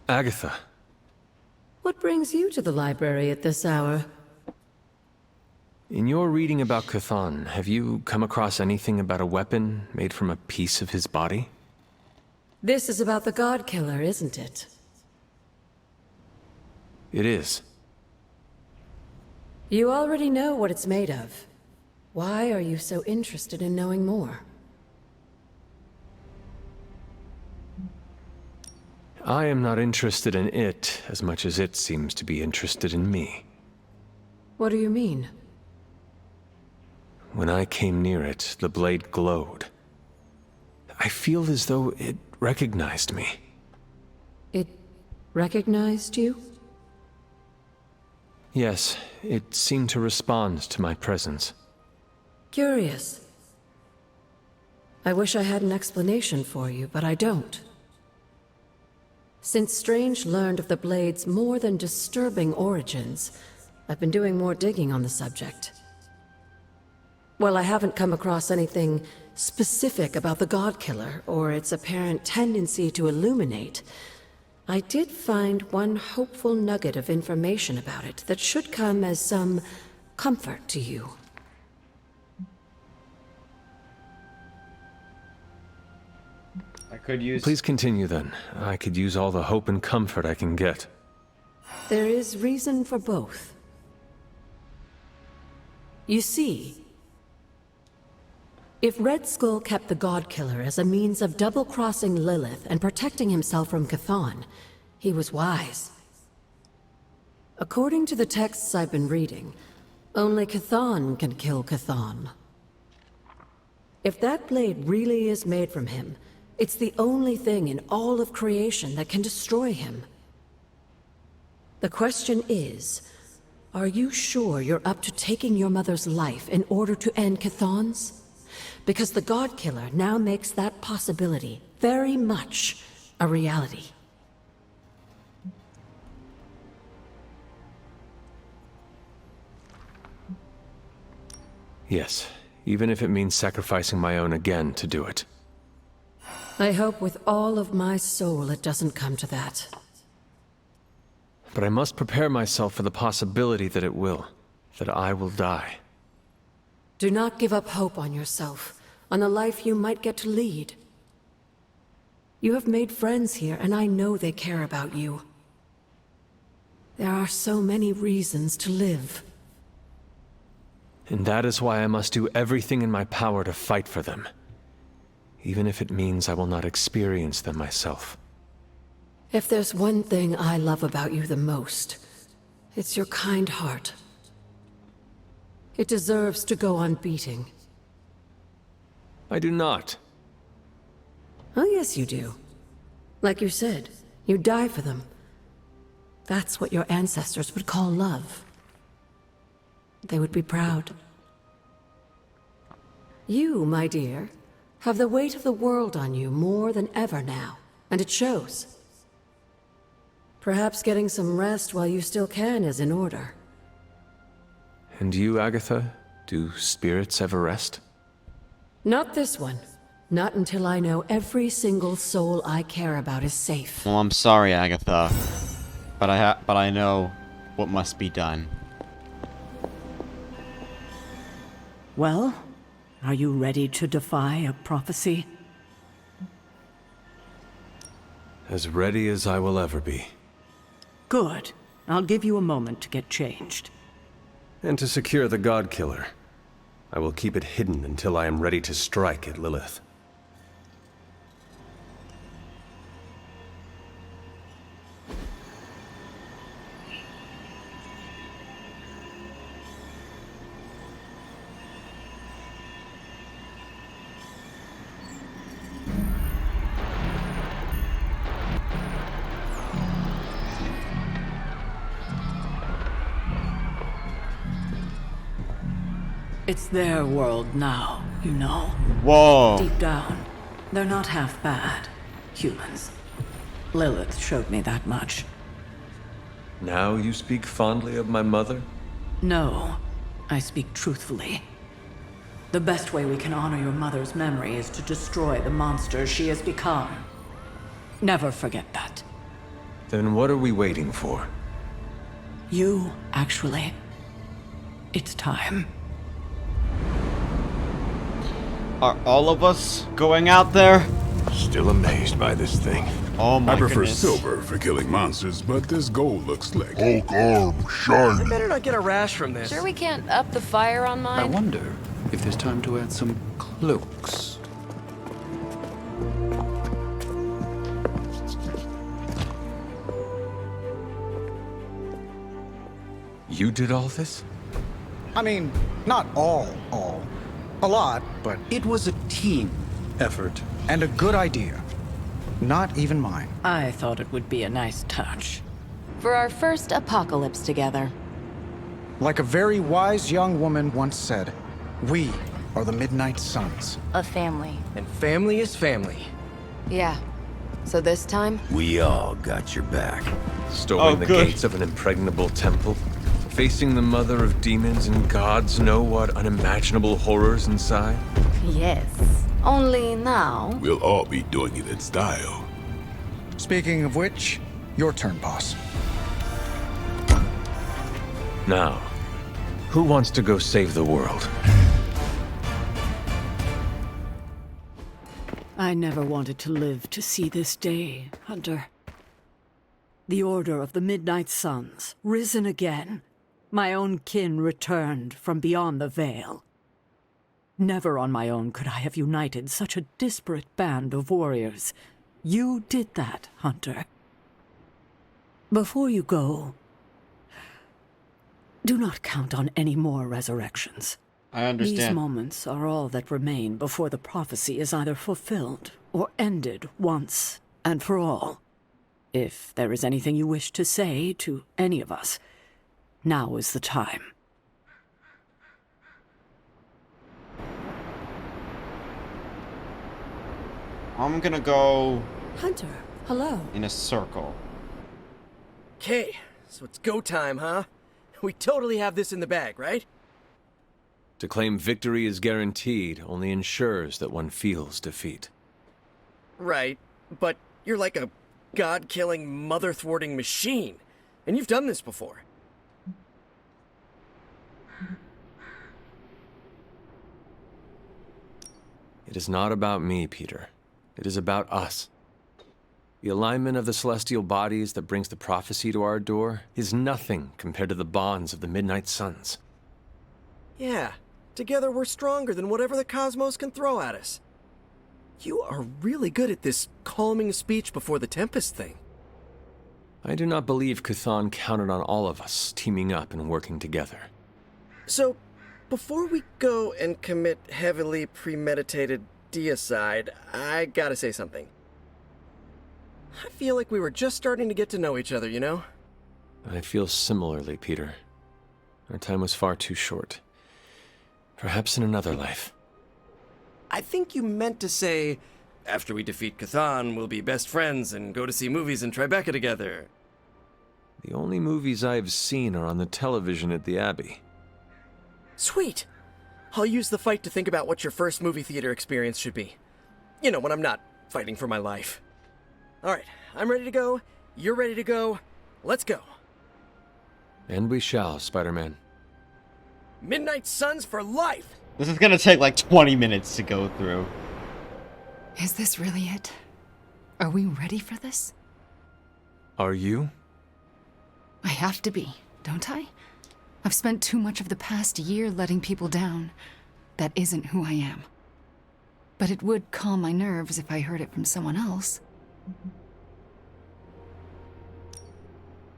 Agatha. What brings you to the library at this hour? In your reading about Chthon, have you come across anything about a weapon made from a piece of his body? This is about the God Killer, isn't it? It is. You already know what it's made of. Why are you so interested in knowing more? I am not interested in it as much as it seems to be interested in me. What do you mean? When I came near it, the blade glowed. I feel as though it recognized me. It recognized you? Yes, it seemed to respond to my presence. Curious. I wish I had an explanation for you, but I don't. Since Strange learned of the Blade's more than disturbing origins, I've been doing more digging on the subject. While I haven't come across anything specific about the God Killer or its apparent tendency to illuminate, I did find one hopeful nugget of information about it that should come as some comfort to you. I could use... Please continue then. I could use all the hope and comfort I can get. There is reason for both. You see, if Red Skull kept the God Killer as a means of double-crossing Lilith and protecting himself from Chthon, he was wise. According to the texts I've been reading, only Chthon can kill Chthon. If that blade really is made from him, it's the only thing in all of creation that can destroy him. The question is, are you sure you're up to taking your mother's life in order to end Chthon's? Because the God Killer now makes that possibility very much a reality. Yes, even if it means sacrificing my own again to do it. I hope with all of my soul it doesn't come to that. But I must prepare myself for the possibility that it will. That I will die. Do not give up hope on yourself, on the life you might get to lead. You have made friends here, and I know they care about you. There are so many reasons to live. And that is why I must do everything in my power to fight for them. Even if it means I will not experience them myself. If there's one thing I love about you the most, it's your kind heart. It deserves to go on beating. I do not. Oh, yes, you do. Like you said, you die for them. That's what your ancestors would call love. They would be proud. You, my dear, have the weight of the world on you more than ever now, and it shows. Perhaps getting some rest while you still can is in order. And you, Agatha? Do spirits ever rest? Not this one. Not until I know every single soul I care about is safe. Well, I'm sorry, Agatha, but I know what must be done. Well, are you ready to defy a prophecy? As ready as I will ever be. Good. I'll give you a moment to get changed. And to secure the God Killer, I will keep it hidden until I am ready to strike at Lilith. It's their world now, you know. Whoa. Deep down, they're not half bad. Humans. Lilith showed me that much. Now you speak fondly of my mother? No, I speak truthfully. The best way we can honor your mother's memory is to destroy the monster she has become. Never forget that. Then what are we waiting for? You, actually. It's time. Are all of us going out there? Still amazed by this thing. Oh my I prefer goodness. silver for killing monsters, but this gold looks slick. Hulk arm, shiny. I better not get a rash from this. Sure we can't up the fire on I mine? wonder if there's time to add some cloaks. You did all this? I mean, not all. A lot, but... It was a team effort. And a good idea. Not even mine. I thought it would be a nice touch. For our first apocalypse together. Like a very wise young woman once said, we are the Midnight Suns. A family. And family is family. Yeah. So this time? We all got your back. Storming the gates of an impregnable temple, facing the mother of demons and gods know what unimaginable horrors inside. Yes. Only now. We'll all be doing it in style. Speaking of which, your turn, boss. Now, who wants to go save the world? I never wanted to live to see this day, Hunter. The Order of the Midnight Suns, risen again. My own kin returned from beyond the veil. Never on my own could I have united such a disparate band of warriors. You did that, Hunter. Before you go, do not count on any more resurrections. I understand. These moments are all that remain before the prophecy is either fulfilled or ended once and for all. If there is anything you wish to say to any of us, now is the time. I'm gonna go Hunter, hello. in a circle. Okay, so it's go time, huh? We totally have this in the bag, right? To claim victory is guaranteed only ensures that one feels defeat. Right, but you're like a god-killing, mother-thwarting machine. And you've done this before. It is not about me, Peter. It is about us. The alignment of the celestial bodies that brings the prophecy to our door is nothing compared to the bonds of the Midnight Suns. Yeah, together we're stronger than whatever the cosmos can throw at us. You are really good at this calming speech before the Tempest thing. I do not believe Chthon counted on all of us teaming up and working together. So, before we go and commit heavily premeditated deicide, I gotta say something. I feel like we were just starting to get to know each other, you know? I feel similarly, Peter. Our time was far too short. Perhaps in another life. I think you meant to say, after we defeat Chthon, we'll be best friends and go to see movies in Tribeca together. The only movies I've seen are on the television at the Abbey. Sweet! I'll use the fight to think about what your first movie theater experience should be. You know, when I'm not fighting for my life. Alright, I'm ready to go. You're ready to go. Let's go. And we shall, Spider-Man. Midnight Suns for life! This is gonna take like 20 minutes to go through. Is this really it? Are we ready for this? Are you? I have to be, don't I? I've spent too much of the past year letting people down. That isn't who I am. But it would calm my nerves if I heard it from someone else.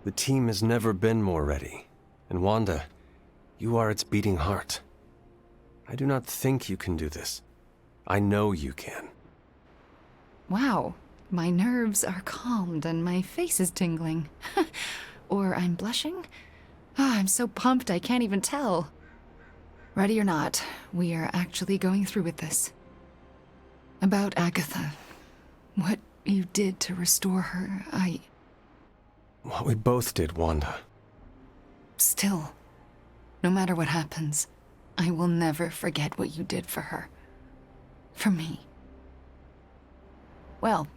The team has never been more ready. And Wanda, you are its beating heart. I do not think you can do this. I know you can. Wow, my nerves are calmed and my face is tingling. Or I'm blushing? Ah, I'm so pumped I can't even tell. Ready or not, we are actually going through with this. About Agatha. What you did to restore her, What we both did, Wanda. Still, no matter what happens, I will never forget what you did for her. For me. Well,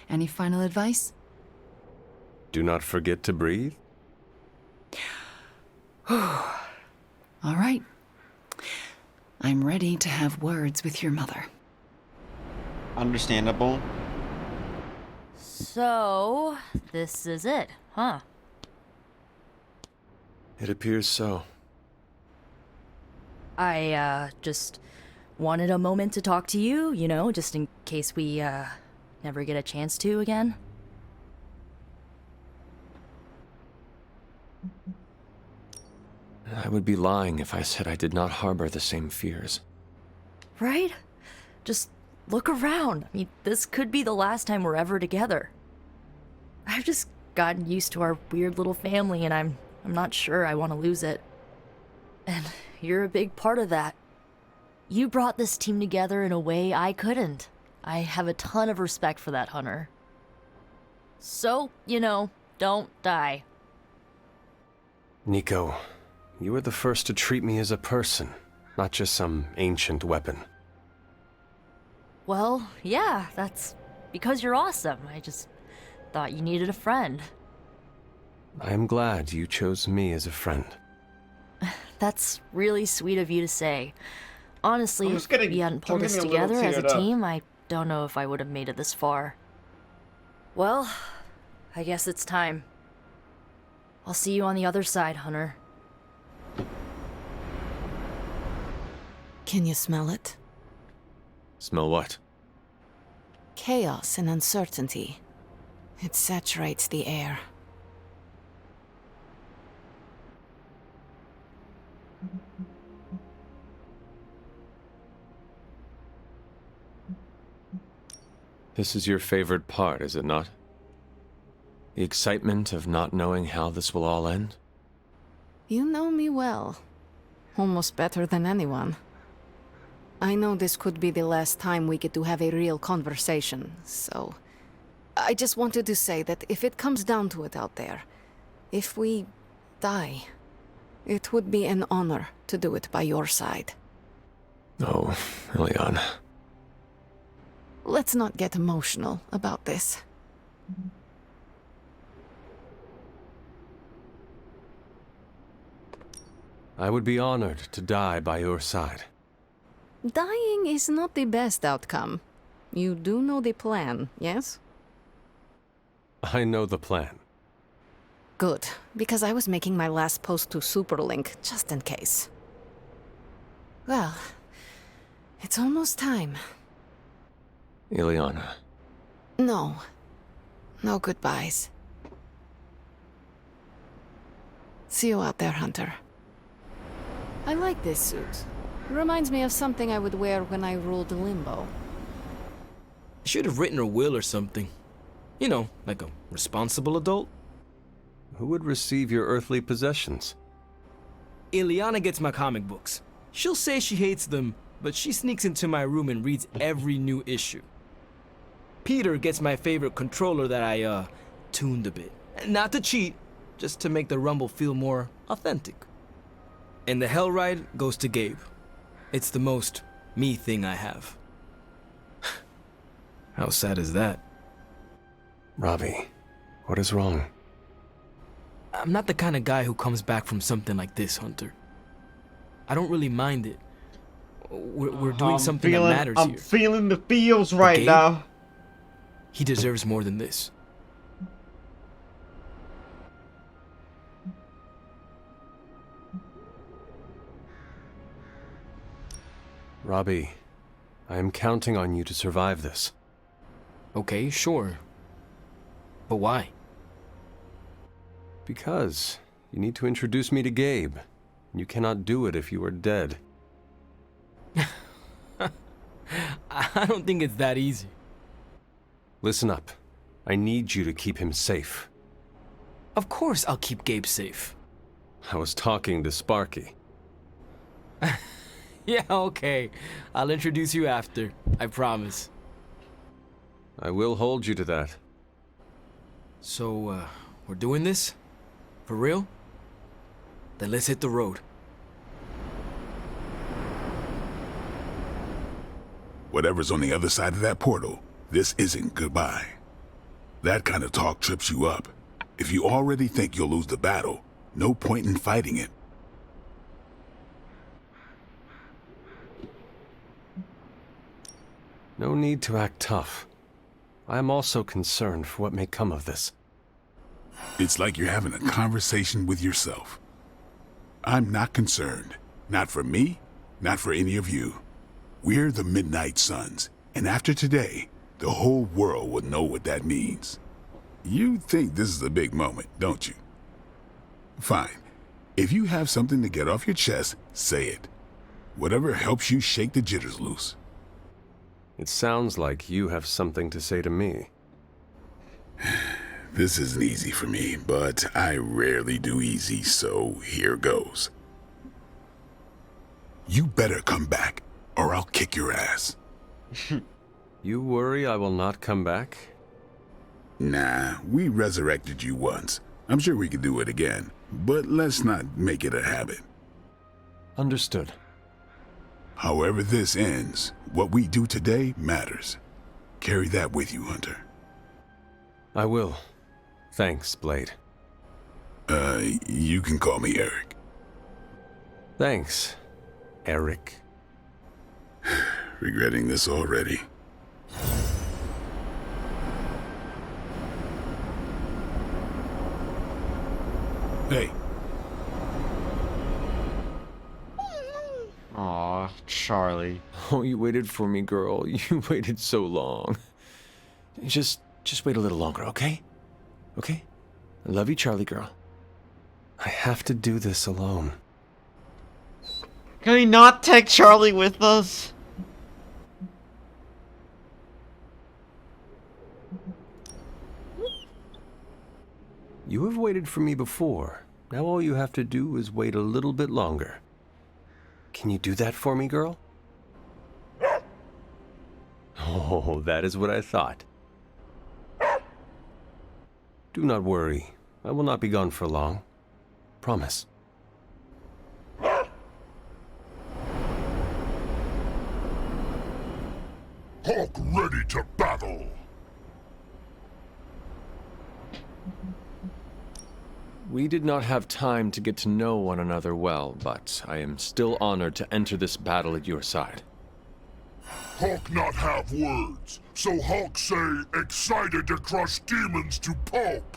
any final advice? Do not forget to breathe. All right. I'm ready to have words with your mother. Understandable. So, this is it, huh? It appears so. I, just wanted a moment to talk to you, you know, just in case we, never get a chance to again. I would be lying if I said I did not harbor the same fears. Right? Just look around. I mean, this could be the last time we're ever together. I've just gotten used to our weird little family, and I'm not sure I want to lose it. And you're a big part of that. You brought this team together in a way I couldn't. I have a ton of respect for that, Hunter. So, don't die. Nico, you were the first to treat me as a person, not just some ancient weapon. Well, yeah, that's because you're awesome. I just thought you needed a friend. I am glad you chose me as a friend. That's really sweet of you to say. Honestly, I'm just getting- if we hadn't pulled I'm this getting a little together as a teared up. team, I don't know if I would have made it this far. Well, I guess it's time. I'll see you on the other side, Hunter. Can you smell it? Smell what? Chaos and uncertainty. It saturates the air. This is your favorite part, is it not? The excitement of not knowing how this will all end? You know me well. Almost better than anyone. I know this could be the last time we get to have a real conversation, so... I just wanted to say that if it comes down to it out there, if we die, it would be an honor to do it by your side. Oh, Ileana. Let's not get emotional about this. I would be honored to die by your side. Dying is not the best outcome. You do know the plan, yes? I know the plan. Good, because I was making my last post to Superlink, just in case. Well, it's almost time. Ileana. No. No goodbyes. See you out there, Hunter. I like this suit. Reminds me of something I would wear when I ruled Limbo. I should have written a will or something. You know, like a responsible adult. Who would receive your earthly possessions? Ileana gets my comic books. She'll say she hates them, but she sneaks into my room and reads every new issue. Peter gets my favorite controller that I, tuned a bit. Not to cheat, just to make the rumble feel more authentic. And the hell ride goes to Gabe. It's the most me thing I have. How sad is that? Robbie, what is wrong? I'm not the kind of guy who comes back from something like this, Hunter. I don't really mind it. We're doing something that matters here. I'm feeling the feels right Gabe, now. He deserves more than this. Robbie, I am counting on you to survive this. Okay, sure. But why? Because you need to introduce me to Gabe. You cannot do it if you are dead. I don't think it's that easy. Listen up. I need you to keep him safe. Of course I'll keep Gabe safe. I was talking to Sparky. Yeah, okay. I'll introduce you after. I promise. I will hold you to that. So, we're doing this? For real? Then let's hit the road. Whatever's on the other side of that portal, this isn't goodbye. That kind of talk trips you up. If you already think you'll lose the battle, no point in fighting it. No need to act tough. I am also concerned for what may come of this. It's like you're having a conversation with yourself. I'm not concerned. Not for me, not for any of you. We're the Midnight Suns, and after today, the whole world will know what that means. You think this is a big moment, don't you? Fine. If you have something to get off your chest, say it. Whatever helps you shake the jitters loose. It sounds like you have something to say to me. This isn't easy for me, but I rarely do easy, so here goes. You better come back, or I'll kick your ass. You worry I will not come back? Nah, we resurrected you once. I'm sure we could do it again, but let's not make it a habit. Understood. However this ends, what we do today matters. Carry that with you, Hunter. I will. Thanks, Blade. You can call me Eric. Thanks, Eric. Regretting this already. Hey. Aw, Charlie. Oh, you waited for me, girl. You waited so long. Just wait a little longer, okay? Okay? I love you, Charlie girl. I have to do this alone. Can we not take Charlie with us? You have waited for me before. Now all you have to do is wait a little bit longer. Can you do that for me, girl? Oh, that is what I thought. Do not worry. I will not be gone for long. Promise. Hulk ready to battle! We did not have time to get to know one another well, but I am still honored to enter this battle at your side. Hulk not have words, so Hulk say excited to crush demons to pulp.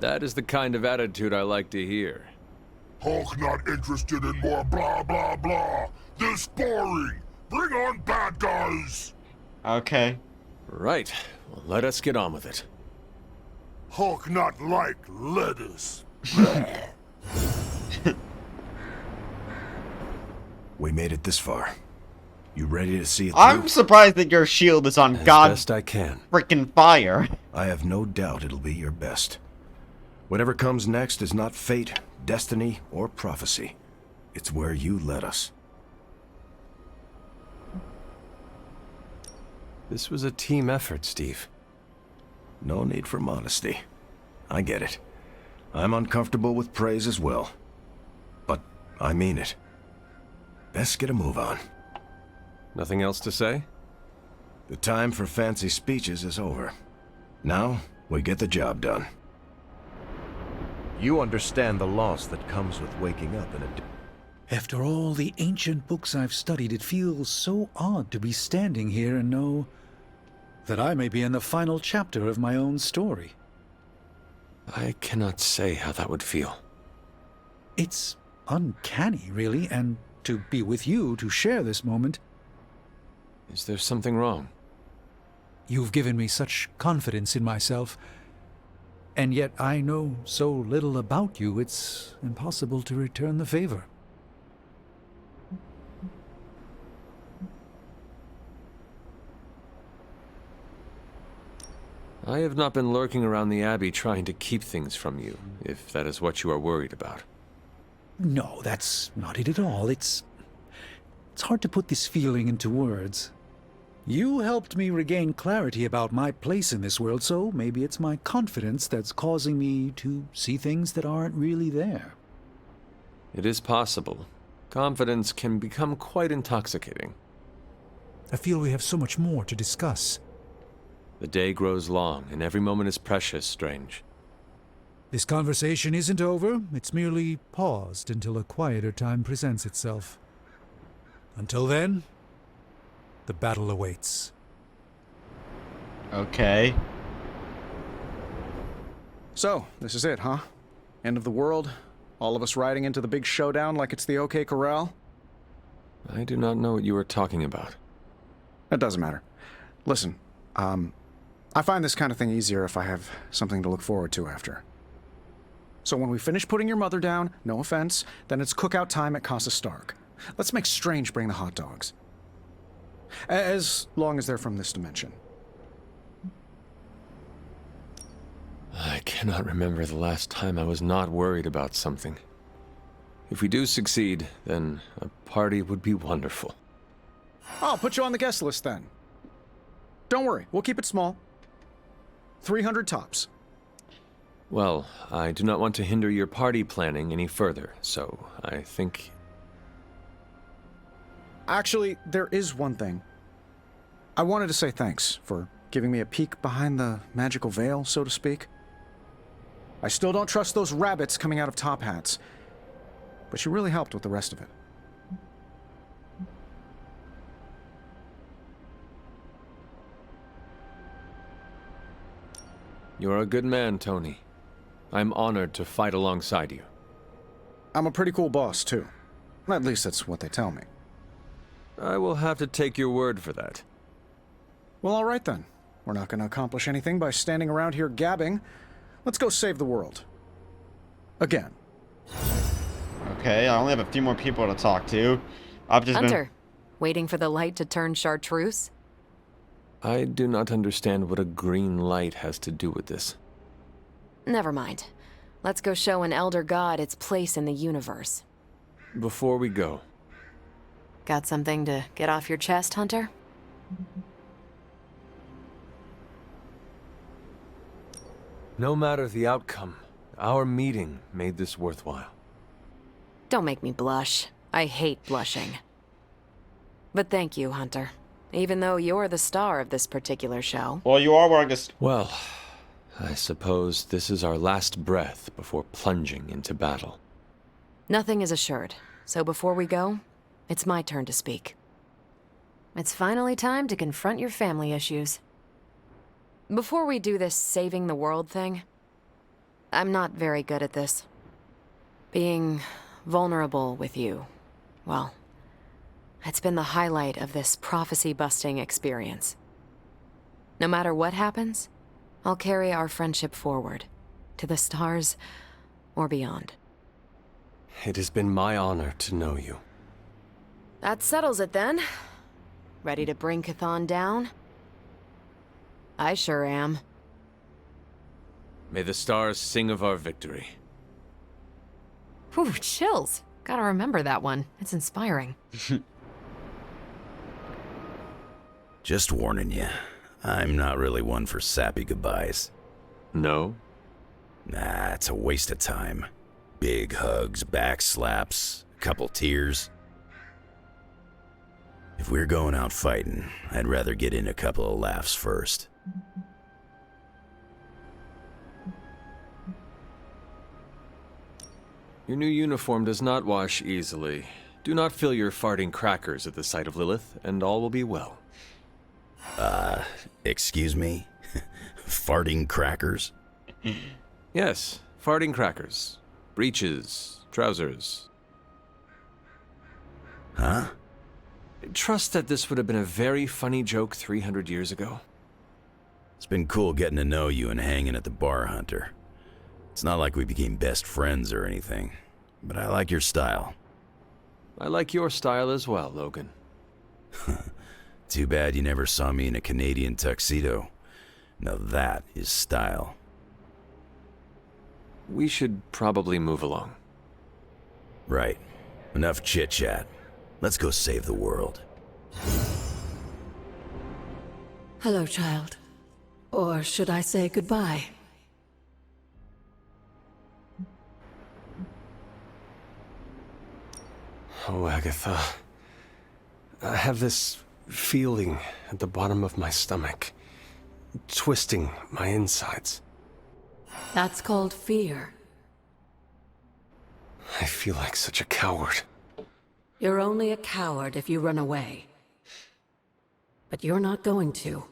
That is the kind of attitude I like to hear. Hulk not interested in more blah blah blah. This boring. Bring on bad guys. Okay. Right. Well, let us get on with it. Hulk not like lettuce. We made it this far. You ready to see it I'm through? surprised that your shield is on As God's best I can. frickin' fire. I have no doubt it'll be your best. Whatever comes next is not fate, destiny, or prophecy. It's where you led us. This was a team effort, Steve. No need for modesty. I get it. I'm uncomfortable with praise as well. But I mean it. Best get a move on. Nothing else to say? The time for fancy speeches is over. Now, we get the job done. You understand the loss that comes with waking up in a... After all the ancient books I've studied, it feels so odd to be standing here and know that I may be in the final chapter of my own story. I cannot say how that would feel. It's uncanny, really, and to be with you to share this moment. Is there something wrong? You've given me such confidence in myself, and yet I know so little about you, it's impossible to return the favor. I have not been lurking around the Abbey trying to keep things from you, if that is what you are worried about. No, that's not it at all. It's hard to put this feeling into words. You helped me regain clarity about my place in this world, so maybe it's my confidence that's causing me to see things that aren't really there. It is possible. Confidence can become quite intoxicating. I feel we have so much more to discuss. The day grows long, and every moment is precious, Strange. This conversation isn't over. It's merely paused until a quieter time presents itself. Until then, the battle awaits. Okay. So, this is it, huh? End of the world? All of us riding into the big showdown like it's the OK Corral? I do not know what you are talking about. It doesn't matter. Listen, I find this kind of thing easier if I have something to look forward to after. So when we finish putting your mother down, no offense, then it's cookout time at Casa Stark. Let's make Strange bring the hot dogs. As long as they're from this dimension. I cannot remember the last time I was not worried about something. If we do succeed, then a party would be wonderful. I'll put you on the guest list then. Don't worry, we'll keep it small. 300 tops. Well, I do not want to hinder your party planning any further, so I think... Actually, there is one thing. I wanted to say thanks for giving me a peek behind the magical veil, so to speak. I still don't trust those rabbits coming out of top hats, but you really helped with the rest of it. You're a good man, Tony. I'm honored to fight alongside you. I'm a pretty cool boss, too. At least that's what they tell me. I will have to take your word for that. Well, all right then. We're not going to accomplish anything by standing around here gabbing. Let's go save the world. Again. Okay, I only have a few more people to talk to. I've just Hunter, waiting for the light to turn chartreuse? I do not understand what a green light has to do with this. Never mind. Let's go show an elder god its place in the universe. Before we go... Got something to get off your chest, Hunter? No matter the outcome, our meeting made this worthwhile. Don't make me blush. I hate blushing. But thank you, Hunter. Even though you're the star of this particular show. Well, you are wearing a... Well, I suppose this is our last breath before plunging into battle. Nothing is assured, so before we go, it's my turn to speak. It's finally time to confront your family issues. Before we do this saving the world thing, I'm not very good at this. Being vulnerable with you, well, it's been the highlight of this prophecy-busting experience. No matter what happens, I'll carry our friendship forward, to the stars or beyond. It has been my honor to know you. That settles it then. Ready to bring Chthon down? I sure am. May the stars sing of our victory. Whew, chills. Gotta remember that one. It's inspiring. Just warning you, I'm not really one for sappy goodbyes. No? Nah, it's a waste of time. Big hugs, back slaps, a couple tears. If we're going out fighting, I'd rather get in a couple of laughs first. Your new uniform does not wash easily. Do not fill your farting crackers at the sight of Lilith, and all will be well. Excuse me? Farting crackers? Yes, farting crackers. Breeches, trousers. Huh? Trust that this would have been a very funny joke 300 years ago. It's been cool getting to know you and hanging at the bar, Hunter. It's not like we became best friends or anything, but I like your style. I like your style as well, Logan. Too bad you never saw me in a Canadian tuxedo. Now that is style. We should probably move along. Right. Enough chit-chat. Let's go save the world. Hello, child. Or should I say goodbye? Oh, Agatha. I have this feeling at the bottom of my stomach, twisting my insides. That's called fear. I feel like such a coward. You're only a coward if you run away. But you're not going to.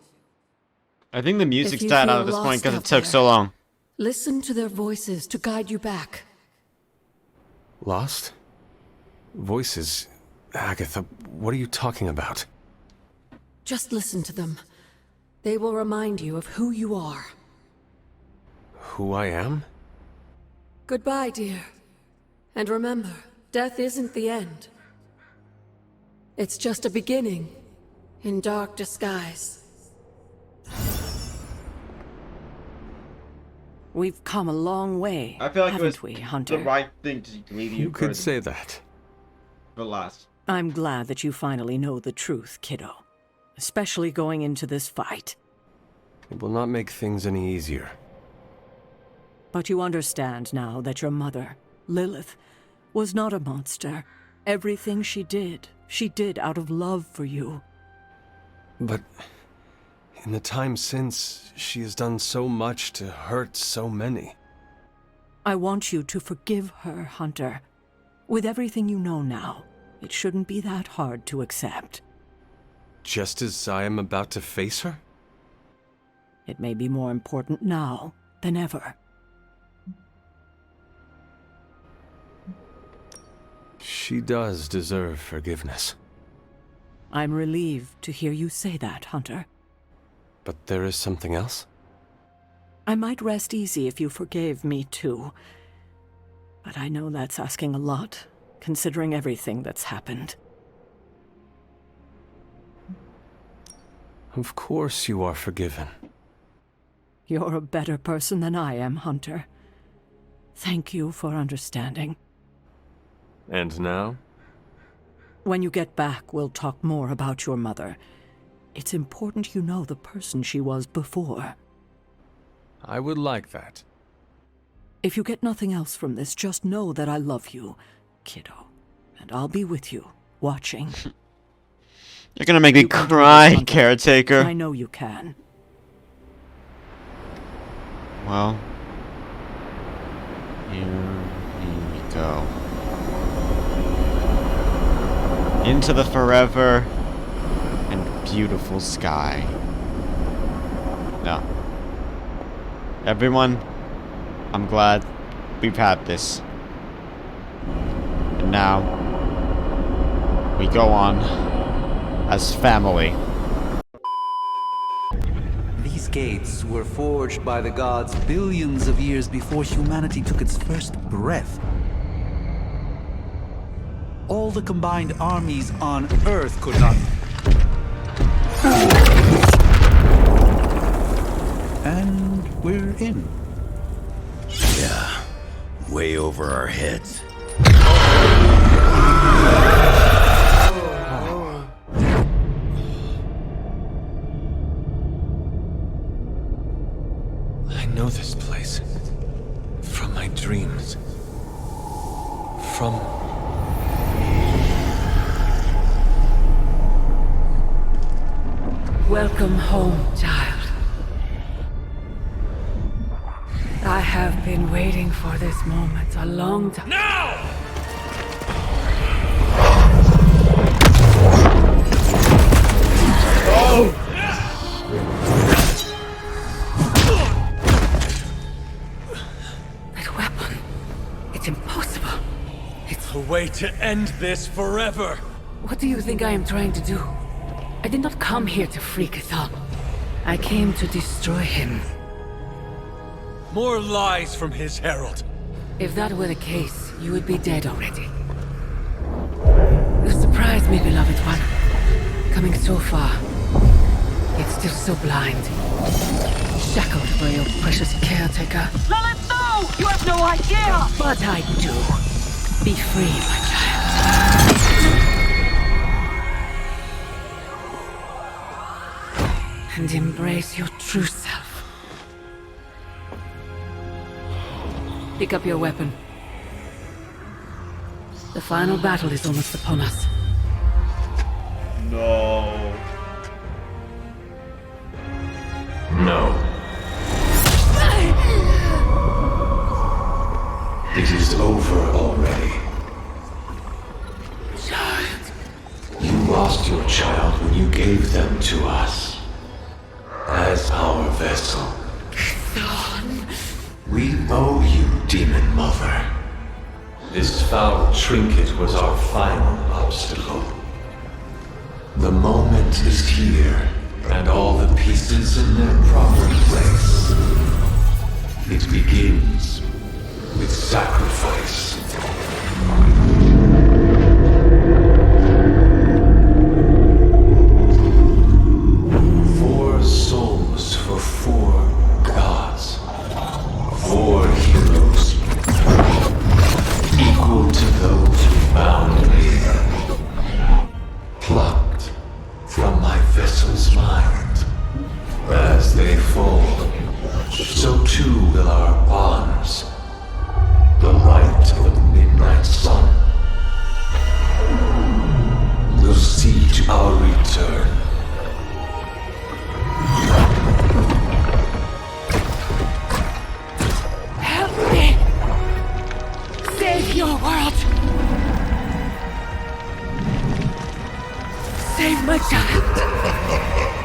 I think the music's If you died out feel at this point lost because it out took there, so long. Listen to their voices to guide you back. Lost? Voices? Agatha, what are you talking about? Just listen to them. They will remind you of who you are. Who I am? Goodbye, dear. And remember, death isn't the end. It's just a beginning, in dark disguise. We've come a long way, I feel like it was haven't we, Hunter? the right thing to leave you You could say that. for last. I'm glad that you finally know the truth, kiddo. Especially going into this fight. It will not make things any easier. But you understand now that your mother, Lilith, was not a monster. Everything she did out of love for you. But in the time since, she has done so much to hurt so many. I want you to forgive her, Hunter. With everything you know now, it shouldn't be that hard to accept. Just as I am about to face her? It may be more important now than ever. She does deserve forgiveness. I'm relieved to hear you say that, Hunter. But there is something else? I might rest easy if you forgave me too. But I know that's asking a lot, considering everything that's happened. Of course you are forgiven. You're a better person than I am, Hunter. Thank you for understanding. And now? When you get back, we'll talk more about your mother. It's important you know the person she was before. I would like that. If you get nothing else from this, just know that I love you, kiddo. And I'll be with you, watching. You're gonna make me cry, caretaker. I know you can. Well, here we go. Into the forever and beautiful sky. No. Everyone, I'm glad we've had this. And now, we go on as family. These gates were forged by the gods billions of years before humanity took its first breath. All the combined armies on Earth could not... And we're in. Yeah, way over our heads. I know this place. From my dreams. From... Welcome home, child. I have been waiting for this moment a long time. Now! That weapon. It's impossible. It's a way to end this forever. What do you think I am trying to do? I did not come here to free Cthulhu. I came to destroy him. More lies from his herald. If that were the case, you would be dead already. You surprised me, beloved one. Coming so far, yet still so blind. Shackled by your precious caretaker. Lilith, no! You have no idea! But I do. Be free, my child. And embrace your true self. Pick up your weapon. The final battle is almost upon us. No. No. It is over already. Child. You lost your child when you gave them to us. As our vessel. Thorn. We owe you, Demon Mother. This foul trinket was our final obstacle. The moment is here, and all the pieces in their proper place. It begins with sacrifice. Four souls for 4 gods. My God.